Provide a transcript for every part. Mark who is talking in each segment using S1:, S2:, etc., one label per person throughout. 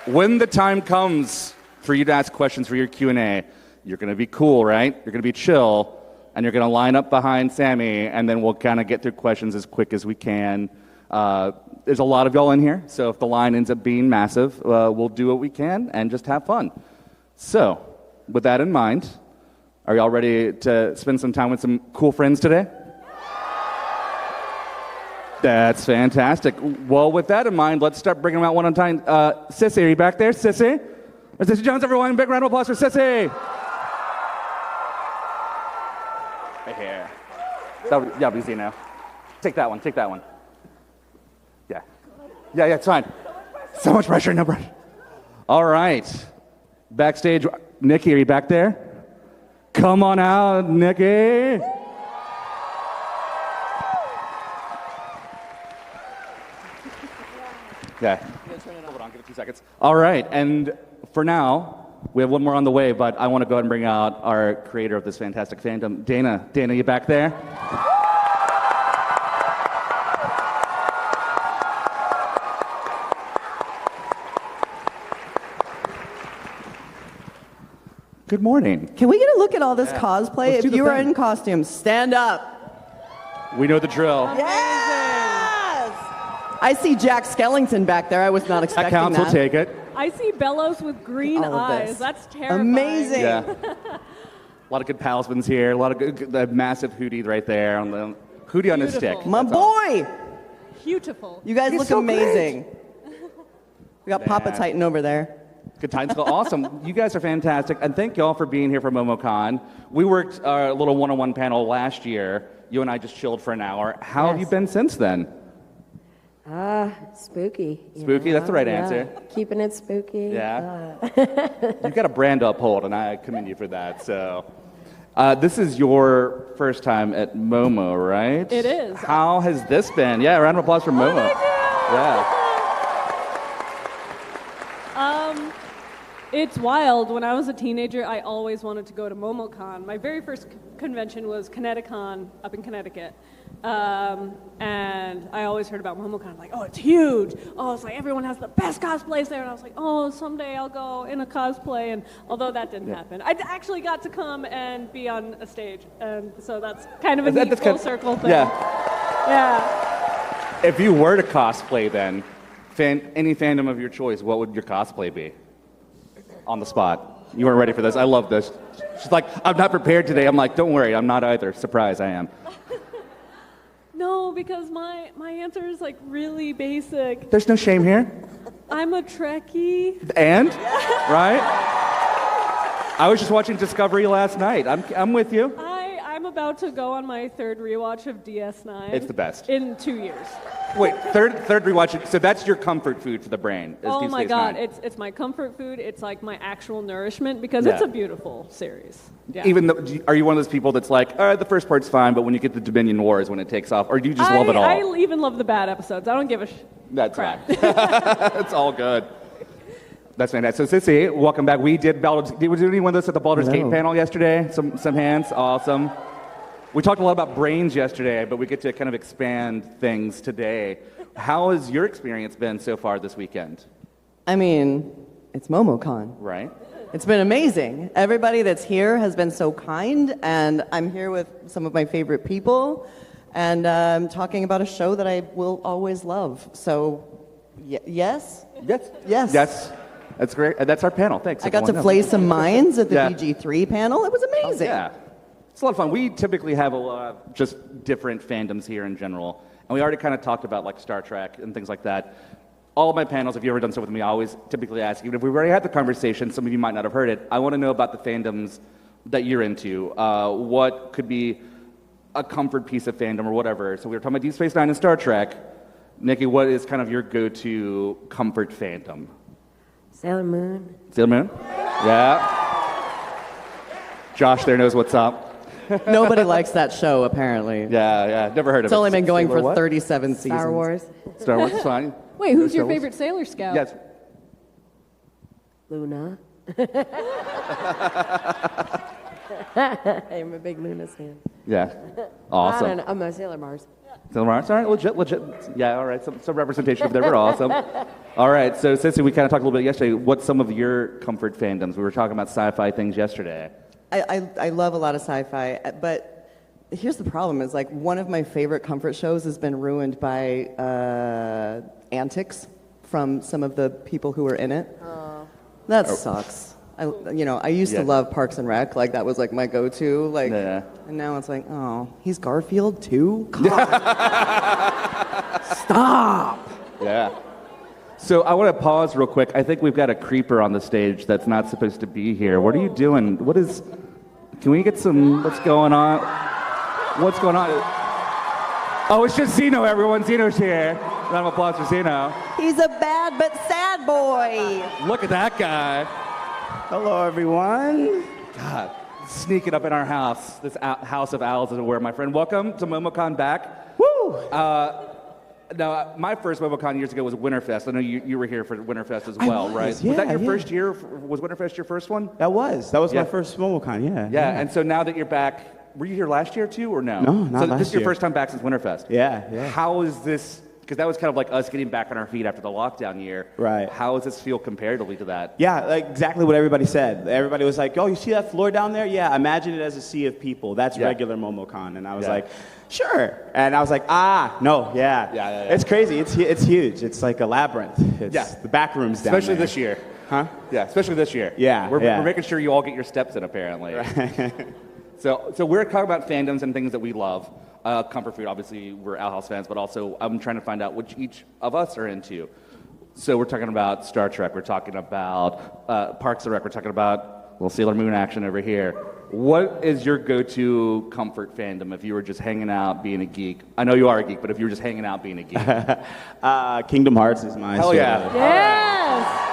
S1: When the time comes for you to ask questions for your Q&A, you're going to be cool, right? You're going to be chill, and you're going to line up behind Sammy, and then we'll kind of get through questions as quick as we can. There's a lot of y'all in here, so if the line ends up being massive, we'll do what we can and just have fun. So, with that in mind, are y'all ready to spend some time with some cool friends today? That's fantastic. Well, with that in mind, let's start bringing them out one at a time. Sissy, are you back there? Sissy? Sissy Jones, everyone. Big round of applause for Sissy. Right here. Yeah, be easy now. Take that one. Yeah. Yeah, it's fine. So much pressure, no pressure. All right. Backstage, Nikki, are you back there? Come on out, Nikki. Yeah. Hold on, give it 2 seconds. All right, and for now, we have one more on the way, but I want to go ahead and bring out our creator of this fantastic fandom, Dana. Dana, you back there? Good morning.
S2: Can we get a look at all this cosplay?
S1: Let's do
S2: If
S1: the
S2: you are
S1: thing.
S2: in costume, stand up.
S1: We know the drill.
S2: Yes! I see Jack Skellington back there. I was not
S1: That
S2: expecting
S1: counts, we'll
S2: that.
S1: take it.
S3: I see Bellows with green
S2: All of
S3: eyes.
S2: this.
S3: That's terrifying.
S2: Amazing.
S1: Yeah. A lot of good Palsmans here. A lot of good, the massive Hootie right there. On the Hootie on his
S3: Beautiful.
S1: stick.
S2: My
S1: That's all.
S2: boy!
S3: Beautiful.
S2: You guys
S1: He's
S2: look
S1: so
S2: amazing. We got Papa
S1: Man.
S2: Titan over there.
S1: Good times. Awesome. You guys are fantastic. And thank y'all for being here for MomoCon. We worked our little one-on-one panel last year. You and I just chilled for an hour. How have you
S4: Yes.
S1: been since then?
S4: Spooky. you
S1: Spooky? That's the right
S4: yeah.
S1: answer.
S4: Keeping it spooky.
S1: Yeah. You've got a brand uphold, and I commend you for that. So, this is your first time at Momo, right?
S3: It is.
S1: How has this been? Yeah, a round of applause for Momo. Yeah.
S3: It's wild. When I was a teenager, I always wanted to go to MomoCon. My very first convention was Connecticon up in Connecticut. And I always heard about MomoCon. I'm like, oh, it's huge. Oh, it's like everyone has the best cosplays there. And I was like, oh, someday I'll go in a cosplay. And although that didn't happen, I actually got to come and be on a stage. And so that's kind of a neat full circle thing.
S1: Yeah.
S3: Yeah.
S1: If you were to cosplay, then, any fandom of your choice, what would your cosplay be? On the spot. You weren't ready for this. I love this. She's like, I'm not prepared today. I'm like, don't worry, I'm not either. Surprise, I am.
S3: No, because my answer is like really basic.
S1: There's no shame here.
S3: I'm a Trekkie.
S1: And? Right? I was just watching Discovery last night. I'm with you.
S3: I'm about to go on my third rewatch of DS9.
S1: It's the best.
S3: In 2 years.
S1: Wait, third rewatch. So that's your comfort food for the brain. Is
S3: Oh
S1: Deep
S3: my
S1: Space
S3: God,
S1: Nine.
S3: it's my comfort food. It's like my actual nourishment because
S1: Yeah.
S3: it's a beautiful series. Yeah.
S1: Even though, are you one of those people that's like, all right, the first part's fine, but when you get to Dominion Wars, when it takes off, or do you just love it all?
S3: I even love the bad episodes. I don't give a
S1: That's
S3: crap.
S1: right. It's all good. That's fantastic. So, Sissy, welcome back. We did anyone of us at the Baldur's Gate
S2: Hello.
S1: panel yesterday? Some hands. Awesome. We talked a lot about brains yesterday, but we get to kind of expand things today. How has your experience been so far this weekend?
S2: I mean, it's MomoCon.
S1: Right?
S2: It's been amazing. Everybody that's here has been so kind, and I'm here with some of my favorite people, and I'm talking about a show that I will always love. So, yes?
S1: Yes.
S2: Yes.
S1: Yes. That's great. That's our panel. Thanks.
S2: I got to
S1: everyone.
S2: flay some minds at the
S1: Yeah.
S2: PG3 panel. It was amazing.
S1: Yeah. It's a lot of fun. We typically have a lot of just different fandoms here in general. And we already kind of talked about like Star Trek and things like that. All of my panels, if you've ever done so with me, I always typically ask, even if we've already had the conversation, some of you might not have heard it, I want to know about the fandoms that you're into. What could be a comfort piece of fandom or whatever. So we were talking about Deep Space Nine and Star Trek. Nikki, what is kind of your go-to comfort fandom?
S4: Sailor Moon.
S1: Sailor Moon? Yeah. Josh there knows what's up.
S2: Nobody likes that show, apparently.
S1: Yeah, never heard of
S2: It's
S1: it.
S2: only been going
S1: Sailor
S2: for
S1: what?
S2: 37 seasons.
S4: Star Wars.
S1: Star Wars is fine.
S3: Wait, who's
S1: Star
S3: your
S1: Wars?
S3: favorite Sailor Scout?
S1: Yes.
S4: Luna. I'm a big Luna fan.
S1: Yeah.
S4: I don't
S1: Awesome.
S4: know. I'm a Sailor Mars.
S1: All right, legit. Yeah, all right, some representation of there, but awesome. All right, so since we kind of talked a little bit yesterday, what's some of your comfort fandoms? We were talking about sci-fi things yesterday.
S2: I love a lot of sci-fi, but here's the problem: is like one of my favorite comfort shows has been ruined by antics from some of the people who were in it. That sucks. I used to love Parks and Rec, like that was like my go-to, like,
S1: Yeah.
S2: and now it's like, oh, he's Garfield too? God. Stop.
S1: Yeah. So I want to pause real quick. I think we've got a creeper on the stage that's not supposed to be here. What are you doing? Can we get some, what's going on? What's going on? Oh, it's just Zeno, everyone. Zeno's here. Round of applause for Zeno.
S2: He's a bad but sad boy.
S1: Look at that guy.
S5: Hello, everyone.
S1: God, sneaking up in our house, this house of owls, as it were, my friend. Welcome to MomoCon back.
S5: Woo!
S1: Now, my first MomoCon years ago was Winterfest. I know you were here for Winterfest as well, right?
S5: was, yeah,
S1: was that your
S5: yeah.
S1: first year? Was Winterfest your first one?
S5: That was
S1: Yeah.
S5: my first MomoCon, yeah.
S1: Yeah, and so now that you're back, were you here last year too, or no?
S5: No, not
S1: so
S5: last
S1: this is your
S5: year.
S1: first time back since Winterfest.
S5: Yeah.
S1: How is this? Because that was kind of like us getting back on our feet after the lockdown year.
S5: Right.
S1: How does this feel comparatively to that?
S5: Yeah, like exactly what everybody said. Everybody was like, oh, you see that floor down there? Yeah, imagine it as a sea of people. That's
S1: Yeah.
S5: regular MomoCon. And I was
S1: Yeah.
S5: like, sure. And I was like, no, yeah.
S1: Yeah.
S5: It's crazy. It's huge. It's like a labyrinth. It's
S1: Yeah.
S5: the back rooms down
S1: Especially
S5: there.
S1: this year.
S5: Huh?
S1: Yeah, especially this year.
S5: Yeah,
S1: We're
S5: yeah.
S1: making sure you all get your steps in, apparently. So we're talking about fandoms and things that we love. Comfort food, obviously, we're Owl House fans, but also I'm trying to find out which each of us are into. So we're talking about Star Trek, we're talking about Parks and Rec, we're talking about little Sailor Moon action over here. What is your go-to comfort fandom if you were just hanging out being a geek? I know you are a geek, but if you were just hanging out being a geek.
S5: Kingdom Hearts is mine.
S1: Hell yeah.
S3: Yes.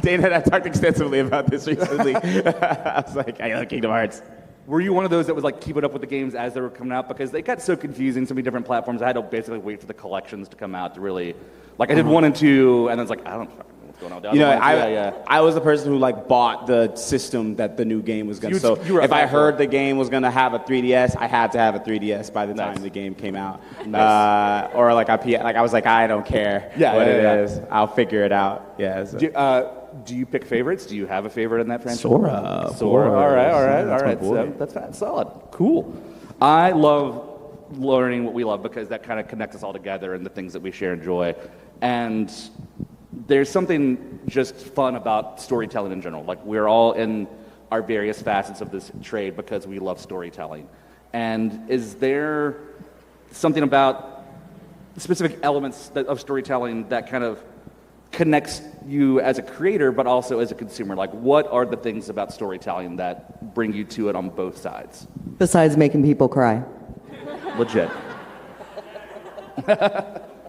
S5: Dana and I talked extensively about this recently. I was like, I love Kingdom Hearts.
S1: Were you one of those that was like keeping up with the games as they were coming out? Because they got so confusing, so many different platforms. I had to basically wait for the collections to come out to really, like I did 1 and 2, and then it's like, I don't fucking know what's going on.
S5: You know,
S1: Yeah.
S5: I was the person who like bought the system that the new game was gonna. So
S1: you were a
S5: if I
S1: fan for
S5: heard
S1: it.
S5: the game was gonna have a 3DS, I had to have a 3DS by the time
S1: Nice.
S5: the game came out.
S1: Nice.
S5: Or like I was like, I don't care
S1: Yeah,
S5: what
S1: yeah,
S5: it
S1: yeah.
S5: is. I'll figure it out. Yeah. So.
S1: Do you pick favorites? Do you have a favorite in that franchise?
S5: Sora, of
S1: Sora.
S5: course.
S1: All right.
S5: Yeah, that's my boy.
S1: So that's solid. Cool. I love learning what we love because that kind of connects us all together and the things that we share and enjoy. And there's something just fun about storytelling in general. Like we're all in our various facets of this trade because we love storytelling. And is there something about specific elements of storytelling that kind of connects you as a creator, but also as a consumer? Like, what are the things about storytelling that bring you to it on both sides?
S2: Besides making people cry.
S1: Legit.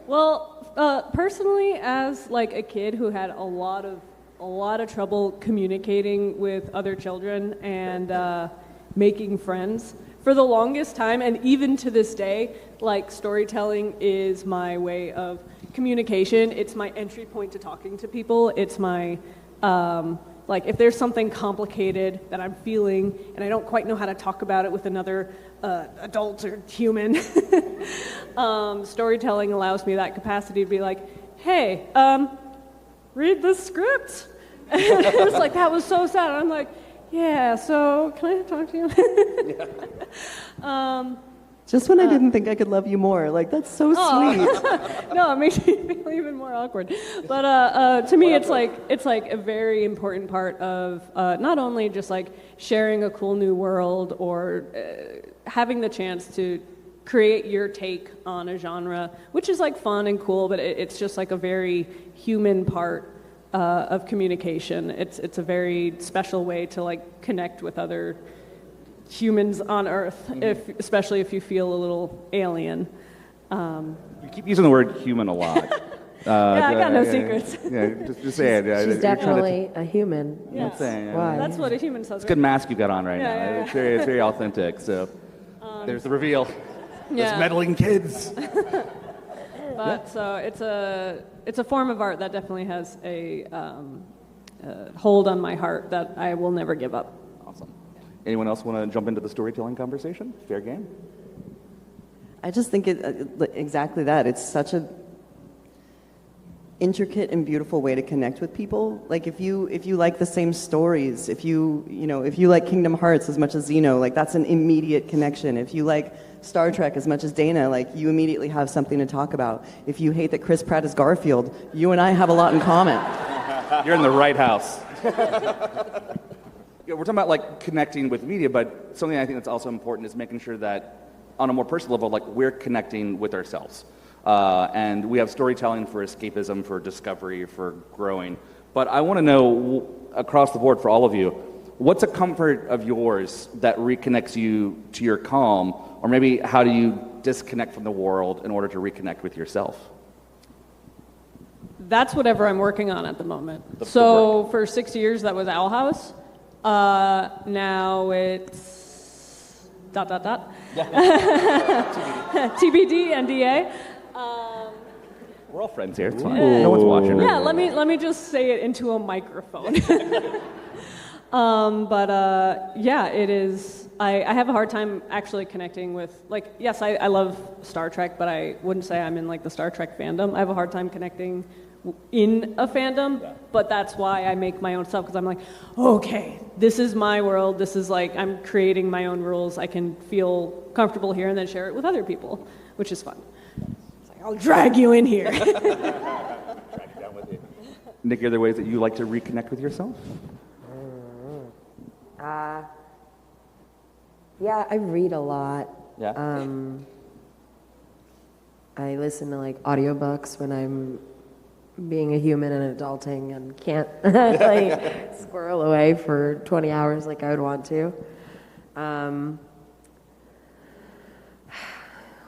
S3: Well, personally, as like a kid who had a lot of trouble communicating with other children and making friends, for the longest time, and even to this day, like storytelling is my way of communication. It's my entry point to talking to people. It's my like if there's something complicated that I'm feeling and I don't quite know how to talk about it with another adult or human, storytelling allows me that capacity to be like, hey, read this script. It's like, that was so sad. I'm like, yeah, so can I talk to you?
S2: Just when I didn't think I could love you more. Like, that's so sweet.
S3: No, it makes me feel even more awkward. But to me, it's like a very important part of not only just like sharing a cool new world or having the chance to create your take on a genre, which is like fun and cool, but it's just like a very human part of communication. It's a very special way to like connect with other humans on Earth, especially if you feel a little alien.
S1: You keep using the word human a lot.
S3: Yeah, I got no secrets.
S1: Yeah, just saying. Yeah,
S4: She's
S1: you're trying to-
S4: definitely a human.
S3: Yes.
S1: saying, yeah.
S4: Why?
S3: That's what a human says.
S1: It's a good mask you got on right
S3: Yeah,
S1: now.
S3: yeah,
S1: It's very authentic. So there's the reveal.
S3: Yeah.
S1: Those meddling kids.
S3: But so it's a form of art that definitely has a hold on my heart that I will never give up.
S1: Awesome. Anyone else want to jump into the storytelling conversation? Fair game.
S2: I just think exactly that. It's such a intricate and beautiful way to connect with people. Like if you like the same stories, if you like Kingdom Hearts as much as Xeno, like that's an immediate connection. If you like Star Trek as much as Dana, like you immediately have something to talk about. If you hate that Chris Pratt is Garfield, you and I have a lot in common.
S1: You're in the right house. Yeah, we're talking about like connecting with media, but something I think that's also important is making sure that on a more personal level, like we're connecting with ourselves. And we have storytelling for escapism, for discovery, for growing. But I want to know, across the board for all of you, what's a comfort of yours that reconnects you to your calm? Or maybe how do you disconnect from the world in order to reconnect with yourself?
S3: That's whatever I'm working on at the moment.
S1: The
S3: So for 6 years, that was Owl House. Now it's ... TBD, NDA.
S1: We're all friends here. It's fine. No one's watching.
S3: Yeah, let me just say it into a microphone. Yeah, it is. I have a hard time actually connecting with, like, yes, I love Star Trek, but I wouldn't say I'm in like the Star Trek fandom. I have a hard time connecting in a fandom, but that's why I make my own stuff, because I'm like, okay, this is my world. This is like, I'm creating my own rules. I can feel comfortable here and then share it with other people, which is fun. It's like, I'll drag you in here.
S1: Nikki, are there ways that you like to reconnect with yourself?
S4: Yeah, I read a lot.
S1: Yeah.
S4: I listen to like audiobooks when I'm being a human and adulting and can't like squirrel away for 20 hours like I would want to.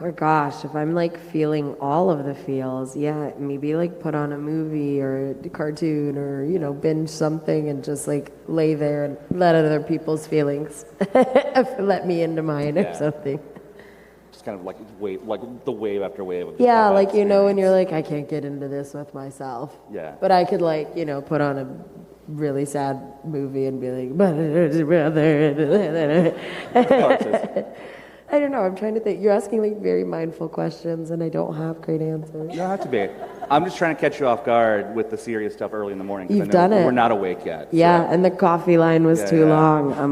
S4: Or gosh, if I'm like feeling all of the feels, yeah, maybe like put on a movie or a cartoon or, you know, binge something and just like lay there and let other people's feelings let me into mine or something.
S1: Just kind of like the wave after wave. Of
S4: Yeah,
S1: that
S4: like, you know, when
S1: experience.
S4: you're like, I can't get into this with myself.
S1: Yeah.
S4: But I could like, you know, put on a really sad movie and be like, I don't know. I'm trying to think. You're asking like very mindful questions, and I don't have great answers.
S1: You don't have to be. I'm just trying to catch you off guard with the serious stuff early in the morning. 'Cause
S4: You've
S1: I know
S4: done it.
S1: We're not awake yet.
S4: Yeah,
S1: so.
S4: and the coffee line was
S1: Yeah,
S4: too
S1: yeah.
S4: long.
S1: I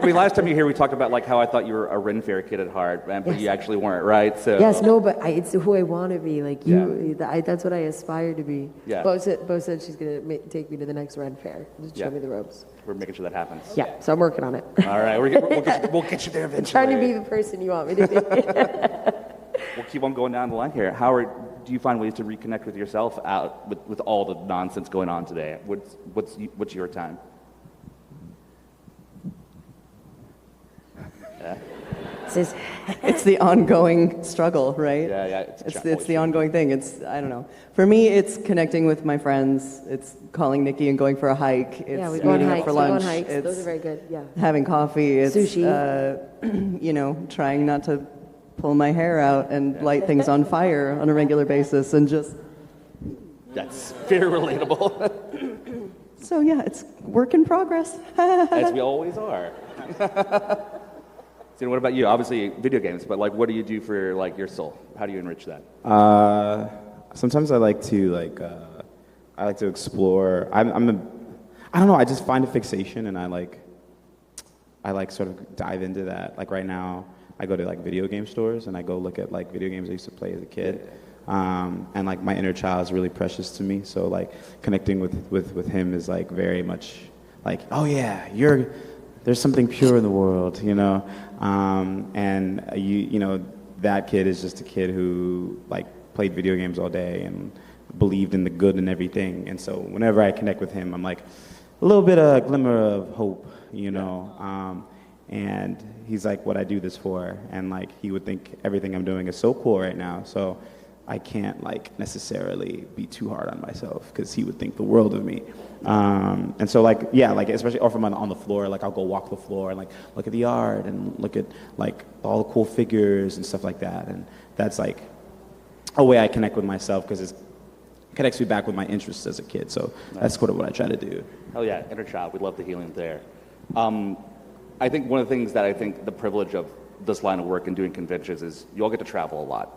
S1: mean, last time you were here, we talked about like how I thought you were a Ren Fair kid at heart, but
S4: Yes.
S1: you actually weren't, right? So
S4: Yes, no, but it's who I want to be. Like you, that's what I aspire to be.
S1: Yeah.
S4: Bo said she's gonna take me to the next Ren Fair. Just
S1: Yeah.
S4: show me the ropes.
S1: we're making sure that happens.
S4: Yeah, so I'm working on it.
S1: All right, we'll get you there eventually.
S4: Trying to be the person you want me to be.
S1: We'll keep on going down the line here. Howard, do you find ways to reconnect with yourself out with all the nonsense going on today? What's your time?
S2: It's the ongoing struggle, right?
S1: Yeah,
S2: It's the ongoing thing. I don't know. For me, it's connecting with my friends. It's calling Nikki and going for a hike. It's
S4: Yeah, we go on
S2: meeting up
S4: hikes.
S2: for
S4: We go on
S2: lunch.
S4: hikes.
S2: It's
S4: Those are very good. Yeah.
S2: having coffee. It's
S4: Sushi.
S2: you know, trying not to pull my hair out and light things on fire on a regular basis, and just
S1: That's very relatable,
S2: so yeah, it's work in progress.
S1: as we always are. So what about you? Obviously, video games, but like, what do you do for like your soul? How do you enrich that?
S5: Sometimes I like to explore. I don't know. I just find a fixation, and I like sort of dive into that. Like right now, I go to like video game stores, and I go look at like video games I used to play as a kid. And like my inner child is really precious to me. So like connecting with him is like very much like, oh yeah, there's something pure in the world, you know. And you know, that kid is just a kid who like played video games all day and believed in the good and everything. And so whenever I connect with him, I'm like a little bit of a glimmer of hope, you know. And he's like, what I do this for, and like he would think everything I'm doing is so cool right now. So I can't like necessarily be too hard on myself because he would think the world of me. And so like, yeah, like especially if I'm on the floor, like I'll go walk the floor and like look at the art and look at like all the cool figures and stuff like that. And that's like a way I connect with myself because it connects me back with my interests as a kid. So that's sort of what I try to do.
S1: Oh yeah, inner child. We love the healing there. I think one of the things that I think the privilege of this line of work and doing conventions is you all get to travel a lot.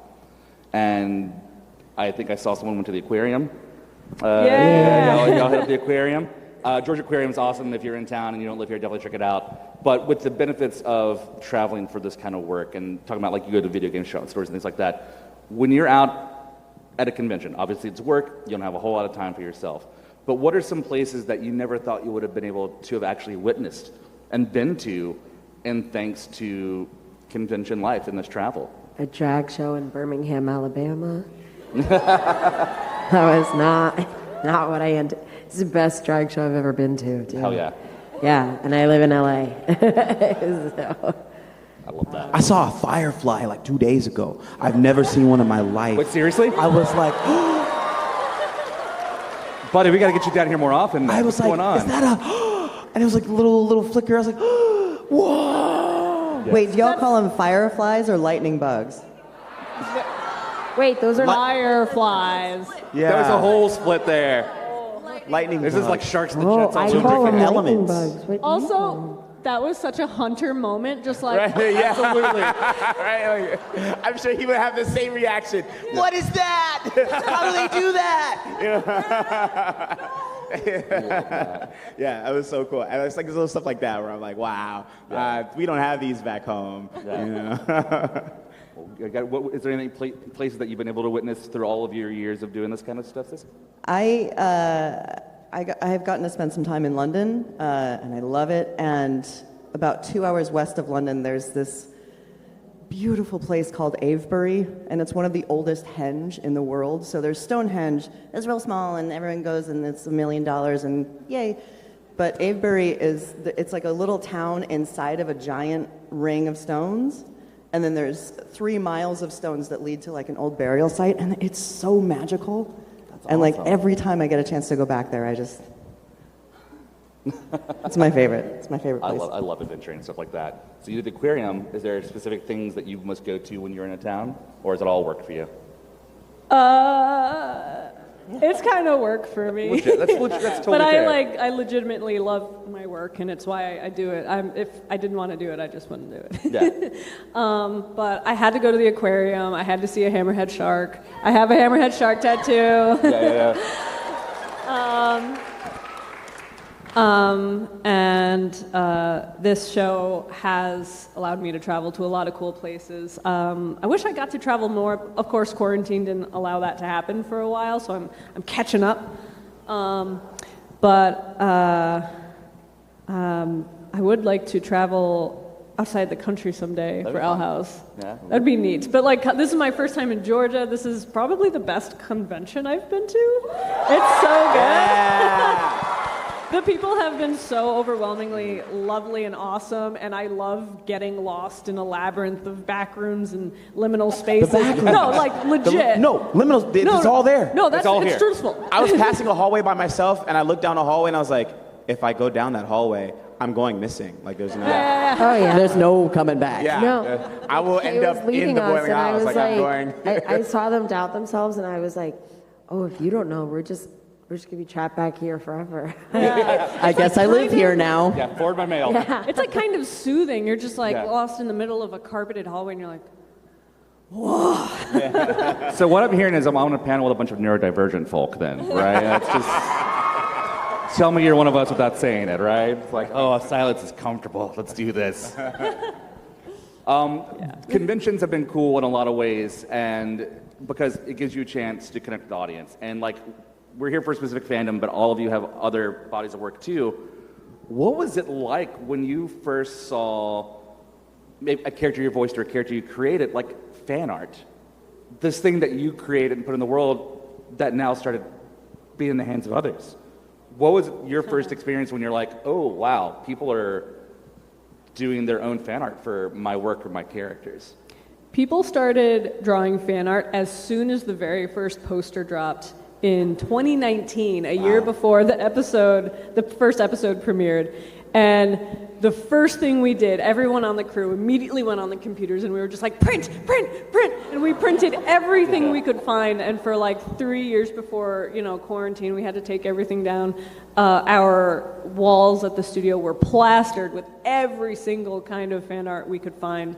S1: And I think I saw someone went to the aquarium. Y'all hit up the aquarium. Georgia Aquarium is awesome. If you're in town and you don't live here, definitely check it out. But with the benefits of traveling for this kind of work and talking about like you go to video game stores and things like that, when you're out at a convention, obviously it's work, you don't have a whole lot of time for yourself. But what are some places that you never thought you would have been able to have actually witnessed and been to, and thanks to convention life and this travel?
S4: A drag show in Birmingham, Alabama. That was not what I anticipated. It's the best drag show I've ever been to. Dude.
S1: Hell yeah.
S4: Yeah, and I live in LA. So.
S1: I love that.
S5: I saw a firefly like 2 days ago. I've never seen one in my life.
S1: Wait, seriously?
S5: I was like,
S1: Buddy, we got to get you down here more often.
S5: I was
S1: What's going on?
S5: is that a? And it was like little flicker. I was like, whoa.
S2: Wait, do y'all call them fireflies or lightning bugs?
S4: Wait, those are
S3: Fireflies.
S5: Yeah.
S1: There was a whole split there.
S5: lightning.
S1: This is
S5: bug.
S1: like sharks and
S4: Oh,
S1: jets.
S4: I
S1: Also
S4: call them
S1: different.
S4: lightning
S5: elements.
S4: bugs. What do you call
S3: Also, that was such a Hunter moment, just like,
S5: Right, yeah. Absolutely. Right? Like, I'm sure he would have the same reaction. What is that? How do they do that? Yeah, it was so cool. And it's like little stuff like that where I'm like, wow, we don't have these back home.
S1: Yeah.
S5: You know?
S1: Is there any places that you've been able to witness through all of your years of doing this kind of stuff?
S2: I have gotten to spend some time in London, and I love it. And about 2 hours west of London, there's this beautiful place called Avebury, and it's one of the oldest henge in the world. So there's Stonehenge, it's real small, and everyone goes, and it's $1 million, and yay. But Avebury it's like a little town inside of a giant ring of stones. And then there's 3 miles of stones that lead to like an old burial site, and it's so magical. And like every time I get a chance to go back there, it's my favorite. It's my favorite place.
S1: I love adventuring and stuff like that. So you did the aquarium. Is there specific things that you must go to when you're in a town, or is it all work for you?
S3: it's kind of work for me.
S1: Legit. That's totally
S3: But
S1: fair.
S3: I legitimately love my work, and it's why I do it. If I didn't want to do it, I just wouldn't do it.
S1: Yeah.
S3: But I had to go to the aquarium. I had to see a hammerhead shark. I have a hammerhead shark tattoo.
S1: Yeah.
S3: And this show has allowed me to travel to a lot of cool places. I wish I got to travel more. Of course, quarantine didn't allow that to happen for a while, so I'm catching up. But I would like to travel outside the country someday for Owl House.
S1: Yeah.
S3: That'd be neat. But like, this is my first time in Georgia. This is probably the best convention I've been to. It's so good. The people have been so overwhelmingly lovely and awesome, and I love getting lost in a labyrinth of back rooms and liminal spaces.
S5: back rooms.
S3: No, like legit.
S5: Liminals, it's all there.
S3: No, that's
S1: all here.
S3: truthful.
S5: I was passing a hallway by myself, and I looked down a hallway, and I was like, if I go down that hallway, I'm going missing. Like, there's no...
S4: Oh yeah.
S2: There's no coming back.
S5: Yeah.
S4: No.
S5: I will
S4: He
S5: end
S4: was
S5: up in
S4: leading
S5: the
S4: us,
S5: boiling
S4: and I
S5: house.
S4: was
S5: I'm going...
S4: I saw them doubt themselves, and I was like, "Oh, if you don't know, we're just gonna be trapped back here forever."
S2: I guess I live here now.
S1: Yeah, forward my mail.
S3: It's like kind of soothing. You're just like
S1: Yeah.
S3: lost in the middle of a carpeted hallway, and you're like,
S1: So what I'm hearing is I'm on a panel with a bunch of neurodivergent folk then, right? That's just... Tell me you're one of us without saying it, right? It's like, oh, silence is comfortable. Let's do this. Conventions have been cool in a lot of ways, and because it gives you a chance to connect with the audience. And like, we're here for a specific fandom, but all of you have other bodies of work too. What was it like when you first saw maybe a character you voiced or a character you created, like fan art? This thing that you created and put in the world that now started being in the hands of others. What was your first experience when you're like, oh, wow, people are doing their own fan art for my work or my characters?
S3: people started drawing fan art as soon as the very first poster dropped in 2019, a year before the first episode premiered. And the first thing we did, everyone on the crew immediately went on the computers and we were just like, print, print, print. And we printed everything we could find. And for like 3 years before, quarantine, we had to take everything down. Our walls at the studio were plastered with every single kind of fan art we could find.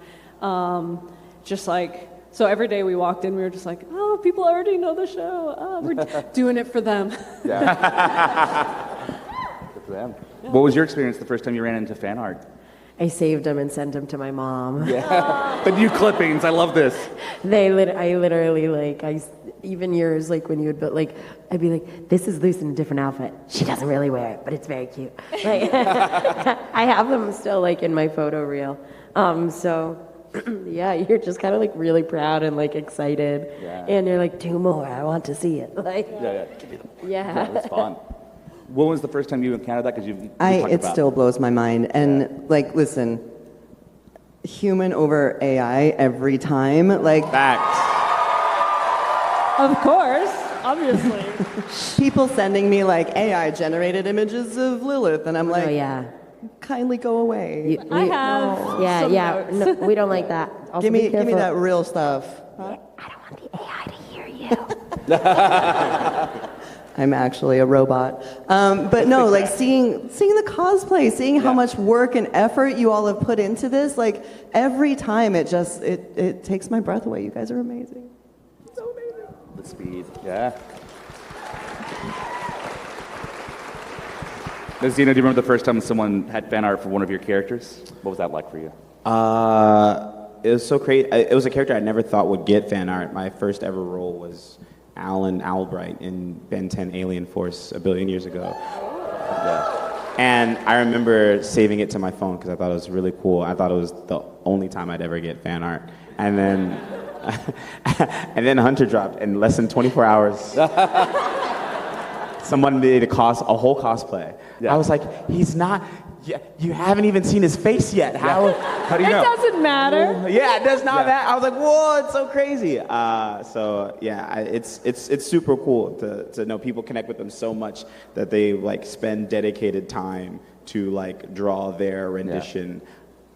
S3: Just like, so every day we walked in, we were just like, oh, people already know the show. Oh, we're doing it for them.
S1: Good for them. What was your experience the first time you ran into fan art?
S4: I saved them and sent them to my mom.
S1: The new clippings. I love this.
S4: I literally even yours, like when you would, I'd be like, this is Luce in a different outfit. She doesn't really wear it, but it's very cute. Like, I have them still like in my photo reel. So yeah, you're just kind of like really proud and like excited, and you're like, do more. I want to see it. Like,
S1: Give me them.
S4: yeah.
S1: That's fun. When was the first time you encountered that? Because
S2: It still blows my mind. And like, listen, human over AI every time. Like,
S1: Facts.
S3: Of course, obviously.
S2: people sending me like AI generated images of Lilith, and I'm like,
S4: Oh yeah.
S2: kindly go away.
S3: I have
S4: Yeah,
S3: some
S4: yeah.
S3: notes.
S4: No, we don't like that. Also,
S2: give
S4: be
S2: me
S4: careful.
S2: that real stuff.
S4: I don't want the AI to hear you.
S2: I'm actually a robot. But no, like seeing the cosplay, seeing how much work and effort you all have put into this, like every time it takes my breath away. You guys are amazing. So amazing.
S1: The speed. Yeah. Zena, do you remember the first time someone had fan art for one of your characters? What was that like for you?
S5: It was so crazy. It was a character I never thought would get fan art. My first ever role was Alan Albright in Ben 10 Alien Force a billion years ago. And I remember saving it to my phone because I thought it was really cool. I thought it was the only time I'd ever get fan art. And then, and then Hunter dropped in less than 24 hours. Someone made a whole cosplay.
S1: Yeah.
S5: I was like, he's not. You haven't even seen his face yet. How do you
S3: It
S5: know?
S3: doesn't matter.
S5: Yeah, it does not matter. I was like, whoa, it's so crazy. So yeah, it's super cool to know people connect with them so much that they like spend dedicated time to like draw their rendition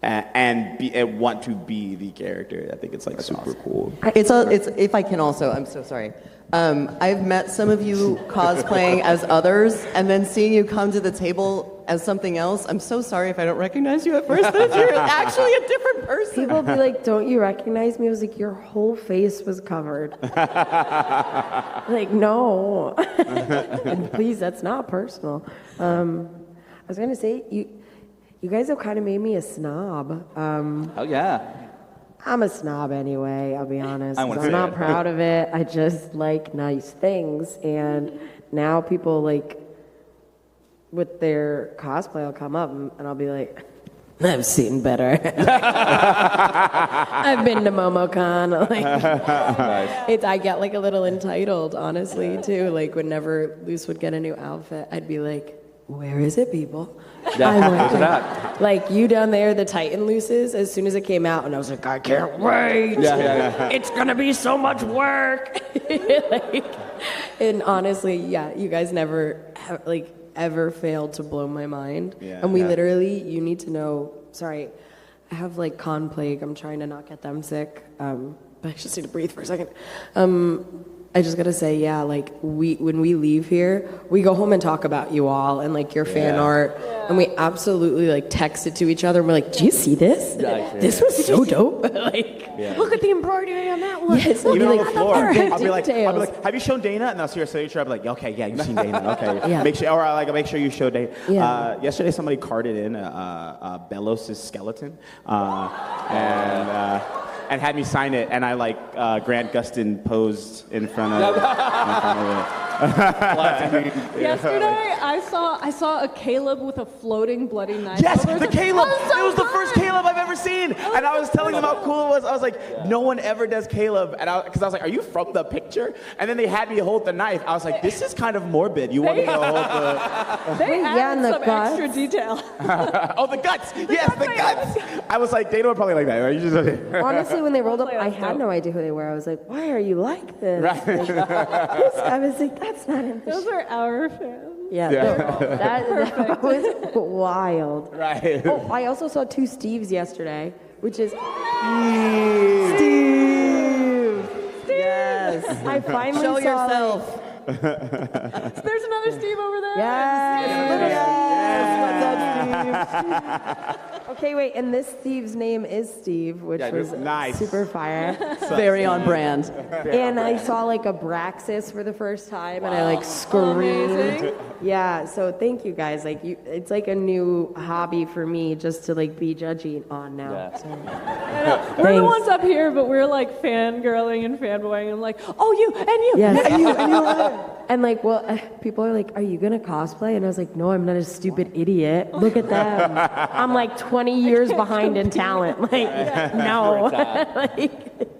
S5: and want to be the character. I think it's like super cool.
S2: It's if I can also, I'm so sorry. I've met some of you cosplaying as others, and then seeing you come to the table as something else. I'm so sorry if I don't recognize you at first, but you're actually a different person.
S4: People be like, don't you recognize me? I was like, your whole face was covered. Like, no. And please, that's not personal. I was going to say, you guys have kind of made me a snob.
S1: Oh, yeah.
S4: I'm a snob anyway, I'll be honest.
S1: I wanna
S4: I'm
S1: say
S4: not
S1: it.
S4: proud of it. I just like nice things. And now people like, with their cosplay, will come up and I'll be like, I've seen better. I've been to MomoCon. Like, I get like a little entitled, honestly, too. Like whenever Luce would get a new outfit, I'd be like, where is it, people?
S1: Where's it at?
S4: Like you down there, the Titan Luces, as soon as it came out, and I was like, I can't wait. It's gonna be so much work. And honestly, yeah, you guys never ever failed to blow my mind. And we literally, you need to know. Sorry, I have like con plague. I'm trying to not get them sick. But I just need to breathe for a second. I just gotta say, yeah, like when we leave here, we go home and talk about you all and like your fan art, and we absolutely like text it to each other. And we're like, "Do you see this? This was so dope!" Like,
S3: Look at the embroidery on that one.
S4: yes, we'll
S5: Even
S4: be
S5: on the
S4: like,
S5: floor,
S4: "Perfect
S5: I'll be like,
S4: details."
S5: have you shown Dana? And I'll see her signature. I'll be like, okay, yeah, you've seen Dana. Okay,
S4: Yeah.
S5: make sure, or like, make sure you show Dana.
S4: Yeah.
S5: Yesterday, somebody carded in Belos' skeleton, and had me sign it, and I like Grant Gustin posed in front of it.
S3: Yesterday, I saw a Caleb with a floating bloody knife.
S5: Yes,
S3: over
S5: the
S3: his-
S5: Caleb.
S3: Oh, so
S5: It was the
S3: good.
S5: first Caleb I've ever seen, and I was telling them how cool it was. I was like, no one ever does Caleb, and because I was like, are you from the picture? And then they had me hold the knife. I was like, this is kind of morbid. You want me to hold the?
S3: They
S4: yeah,
S3: added
S4: and the
S3: some
S4: guts.
S3: extra detail.
S5: Oh, the guts. Yes, the guts. I was like, Dana would probably like that. Right? You just.
S4: Honestly, when they rolled up,
S3: Hopefully
S4: I
S3: that's
S4: had
S3: dope.
S4: no idea who they were. I was like, why are you like this?
S5: Right.
S4: Like, I was like, that's not in the
S3: Those are our fans.
S4: Yeah, that was wild.
S5: Right.
S4: Oh, I also saw two Steves yesterday, which is
S2: Yes.
S4: I finally
S2: Show
S4: saw
S2: yourself.
S3: There's another Steve over there.
S4: Yes.
S2: Yes. What's up, Steve?
S4: Okay, wait, and this Steve's name is Steve, which
S1: Yeah,
S4: was
S5: nice.
S4: super fire.
S2: Very on brand.
S4: And I saw like a Braxis for the first time, and I like screamed.
S3: Amazing.
S4: Yeah, so thank you guys. Like, it's like a new hobby for me just to like be judgy on now.
S1: Yeah.
S4: So.
S3: We're the
S4: Thanks.
S3: ones up here, but we're like fangirling and fanboying. I'm like, oh, you and you.
S4: Yes.
S3: And you.
S4: And like, well, people are like, "Are you gonna cosplay?" And I was like, "No, I'm not a stupid idiot. Look at them. I'm like 20 years behind in talent. Like, no." Like,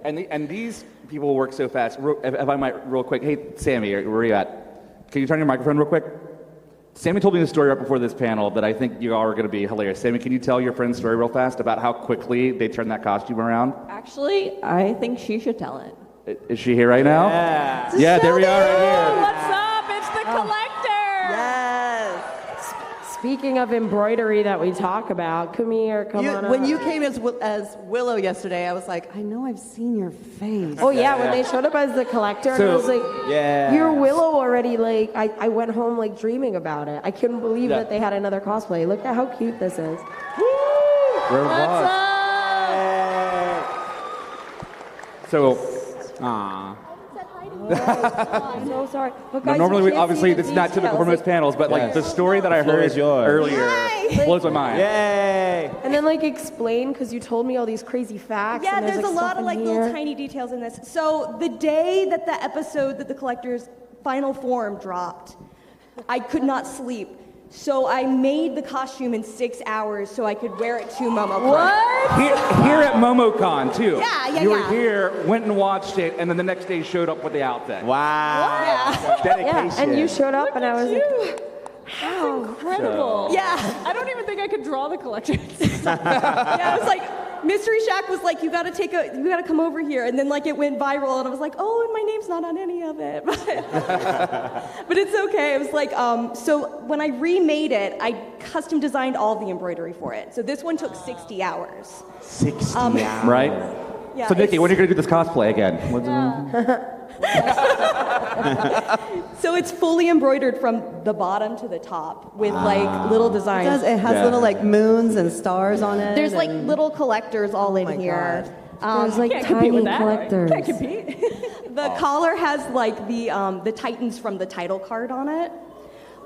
S1: And these people work so fast. If I might, real quick. Hey, Sammy, where are you at? Can you turn your microphone real quick? Sammy told me the story right before this panel that I think you all are going to be hilarious. Sammy, can you tell your friend's story real fast about how quickly they turned that costume around?
S6: Actually, I think she should tell it.
S1: Is she here right now? Yeah, there we are right here.
S3: What's up? It's the collector.
S2: Yes.
S4: speaking of embroidery that we talk about, come here, come on up.
S2: When you came as Willow yesterday, I was like, I know I've seen your face.
S4: Oh yeah, when they showed up as the collector, and
S1: So-
S4: I was like,
S5: Yeah.
S4: "You're Willow already!" Like I went home like dreaming about it. I couldn't believe
S1: Yeah.
S4: that they had another cosplay. Look at how cute this is.
S1: Where
S3: What's up?
S1: So,
S5: Aw.
S4: I'm so sorry. But
S1: now,
S4: guys,
S1: normally,
S4: you
S1: we,
S4: can't
S1: obviously,
S4: see the
S1: this is not typical for
S4: details.
S1: most panels, but like the story that I
S5: Floor
S1: heard
S5: is yours.
S1: earlier blows my mind.
S5: Yay!
S4: And then like explain, because you told me all these crazy facts.
S7: Yeah,
S4: and
S7: there's a
S4: like,
S7: lot
S4: stuff
S7: of
S4: in
S7: like
S4: here.
S7: little tiny details in this. So the day that the episode that the collector's final form dropped, I could not sleep. So I made the costume in 6 hours so I could wear it to MomoCon.
S3: What?
S1: Here at MomoCon, too.
S7: Yeah,
S1: You were
S7: yeah.
S1: here, went and watched it, and then the next day showed up with the outfit.
S5: Wow.
S7: Yeah.
S5: Dedication.
S4: Yeah, and you showed up, and I was like,
S3: How incredible.
S7: Yeah.
S3: I don't even think I could draw the collector.
S7: Yeah, it was like Mystery Shack was like, you gotta come over here, and then like it went viral, and I was like, oh, and my name's not on any of it, but it's okay. It was like, so when I remade it, I custom designed all the embroidery for it. So this one took 60 hours.
S5: 60 hours.
S1: Right?
S7: Yeah,
S1: So, Nikki,
S7: it's-
S1: when are you going to do this cosplay again?
S7: So it's fully embroidered from the bottom to the top with like little designs.
S2: It has
S1: Yeah.
S2: little like moons and stars on it.
S7: There's like
S2: and-
S7: little collectors all in
S2: my
S7: here.
S4: "There's like
S3: Can't compete
S4: tiny
S3: with that.
S4: collectors."
S3: Can't compete.
S7: The collar has like the Titans from the title card on it.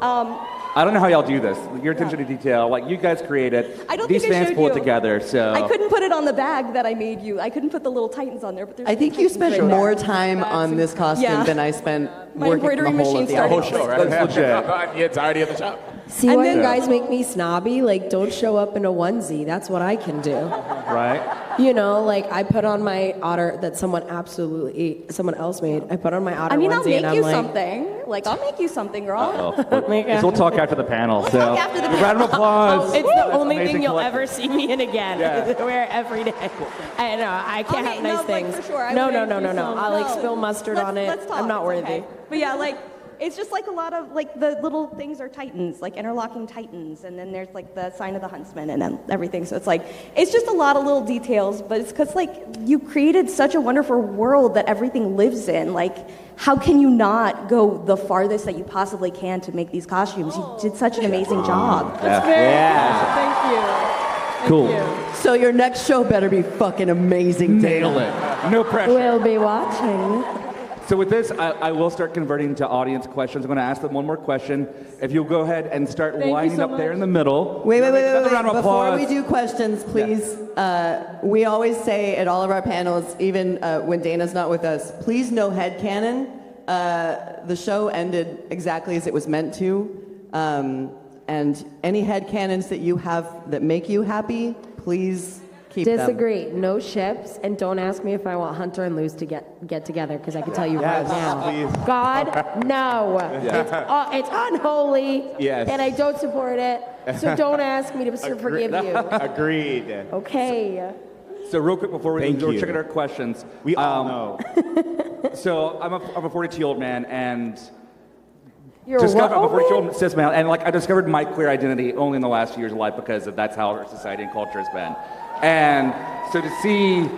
S1: I don't know how y'all do this. Your attention to detail, like you guys created.
S7: I don't
S1: These
S7: think I
S1: fans
S7: showed
S1: pull it
S7: you.
S1: together, so.
S7: I couldn't put it on the bag that I made you. I couldn't put the little Titans on there, but there's
S2: I think you
S7: Titans
S2: spent
S7: right there.
S2: more time on this costume
S7: Yeah.
S2: than I spent
S7: My
S2: working
S7: embroidery
S2: the whole
S7: machine
S2: of the
S7: started.
S2: whole show.
S1: That's legit.
S8: Yeah, it's already at the shop.
S4: See
S7: And
S4: why
S7: then-
S4: you guys make me snobby? Like, don't show up in a onesie. That's what I can do.
S1: Right?
S4: You know, like I put on my otter that someone else made. I put on my otter
S7: I mean,
S4: onesie
S7: I'll make
S4: and I'm
S7: you
S4: like,
S7: something. Like, I'll make you something, girl.
S1: So we'll talk after the panel. So,
S7: talk after the
S1: round of applause.
S4: It's the only
S1: Amazing
S4: thing you'll
S1: collection.
S4: ever see me in again.
S1: Yeah.
S4: I wear it every day. I know. I can't
S7: Okay,
S4: have
S7: no,
S4: nice
S7: like,
S4: things.
S7: for sure, I
S4: no,
S7: would
S4: no,
S7: make
S4: no,
S7: you
S4: no, no.
S7: some.
S4: I'll like
S7: No.
S4: spill mustard
S7: Let's-
S4: on it.
S7: let's talk.
S4: I'm not
S7: It's
S4: worthy.
S7: okay. But yeah, like, it's just like a lot of, like, the little things are Titans, like interlocking Titans, and then there's, like, the sign of the Huntsman and then everything. So it's like, it's just a lot of little details, but it's because, like, you created such a wonderful world that everything lives in. Like, how can you not go the farthest that you possibly can to make these costumes? You did such an amazing job.
S3: That's very Thank you. Thank
S1: Cool.
S3: you.
S2: So your next show better be fucking amazing.
S1: Nail it. No pressure.
S4: We'll be watching.
S1: So with this, I will start converting to audience questions. I'm going to ask them one more question. If you'll go ahead and start
S3: Thank you
S1: lining
S3: so
S1: up there
S3: much.
S1: in the middle.
S2: Wait.
S1: Another round of
S2: Before
S1: applause.
S2: we do questions, please, we always say at all of our panels, even when Dana's not with us, please no headcanon. The show ended exactly as it was meant to. And any headcanons that you have that make you happy, please keep them.
S4: Disagree. No ships, and don't ask me if I want Hunter and Luz to get together because I can tell you right
S5: Yes,
S4: now.
S5: please.
S4: God, no. It's unholy.
S5: Yes.
S4: And I don't support it. So don't ask me to forgive you.
S5: Agreed.
S4: Okay.
S1: So real quick before we
S5: Thank
S1: go
S5: you.
S1: check out our questions.
S5: We all know.
S1: So I'm a 42-year-old man, and
S4: You're
S1: discovered, I'm a
S4: what?
S1: 42-year-old cis man, and like I discovered my queer identity only in the last few years of life because that's how our society and culture has been. And so to see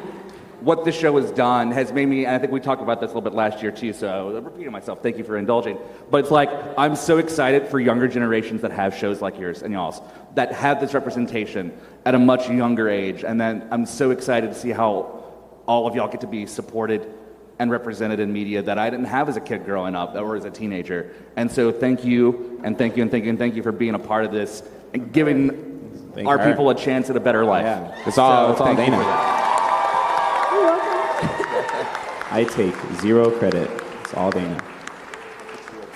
S1: what the show has done has made me, and I think we talked about this a little bit last year too, so I'm repeating myself, thank you for indulging. But it's like, I'm so excited for younger generations that have shows like yours and y'all's, that have this representation at a much younger age. And then I'm so excited to see how all of y'all get to be supported and represented in media that I didn't have as a kid growing up or as a teenager. And so thank you, and thank you, and thank you, and thank you for being a part of this and giving
S5: Thank
S1: our
S5: her.
S1: people a chance at a better life.
S5: Yeah. It's all
S1: thank you
S5: Dana.
S1: for that.
S5: I take zero credit. It's all Dana.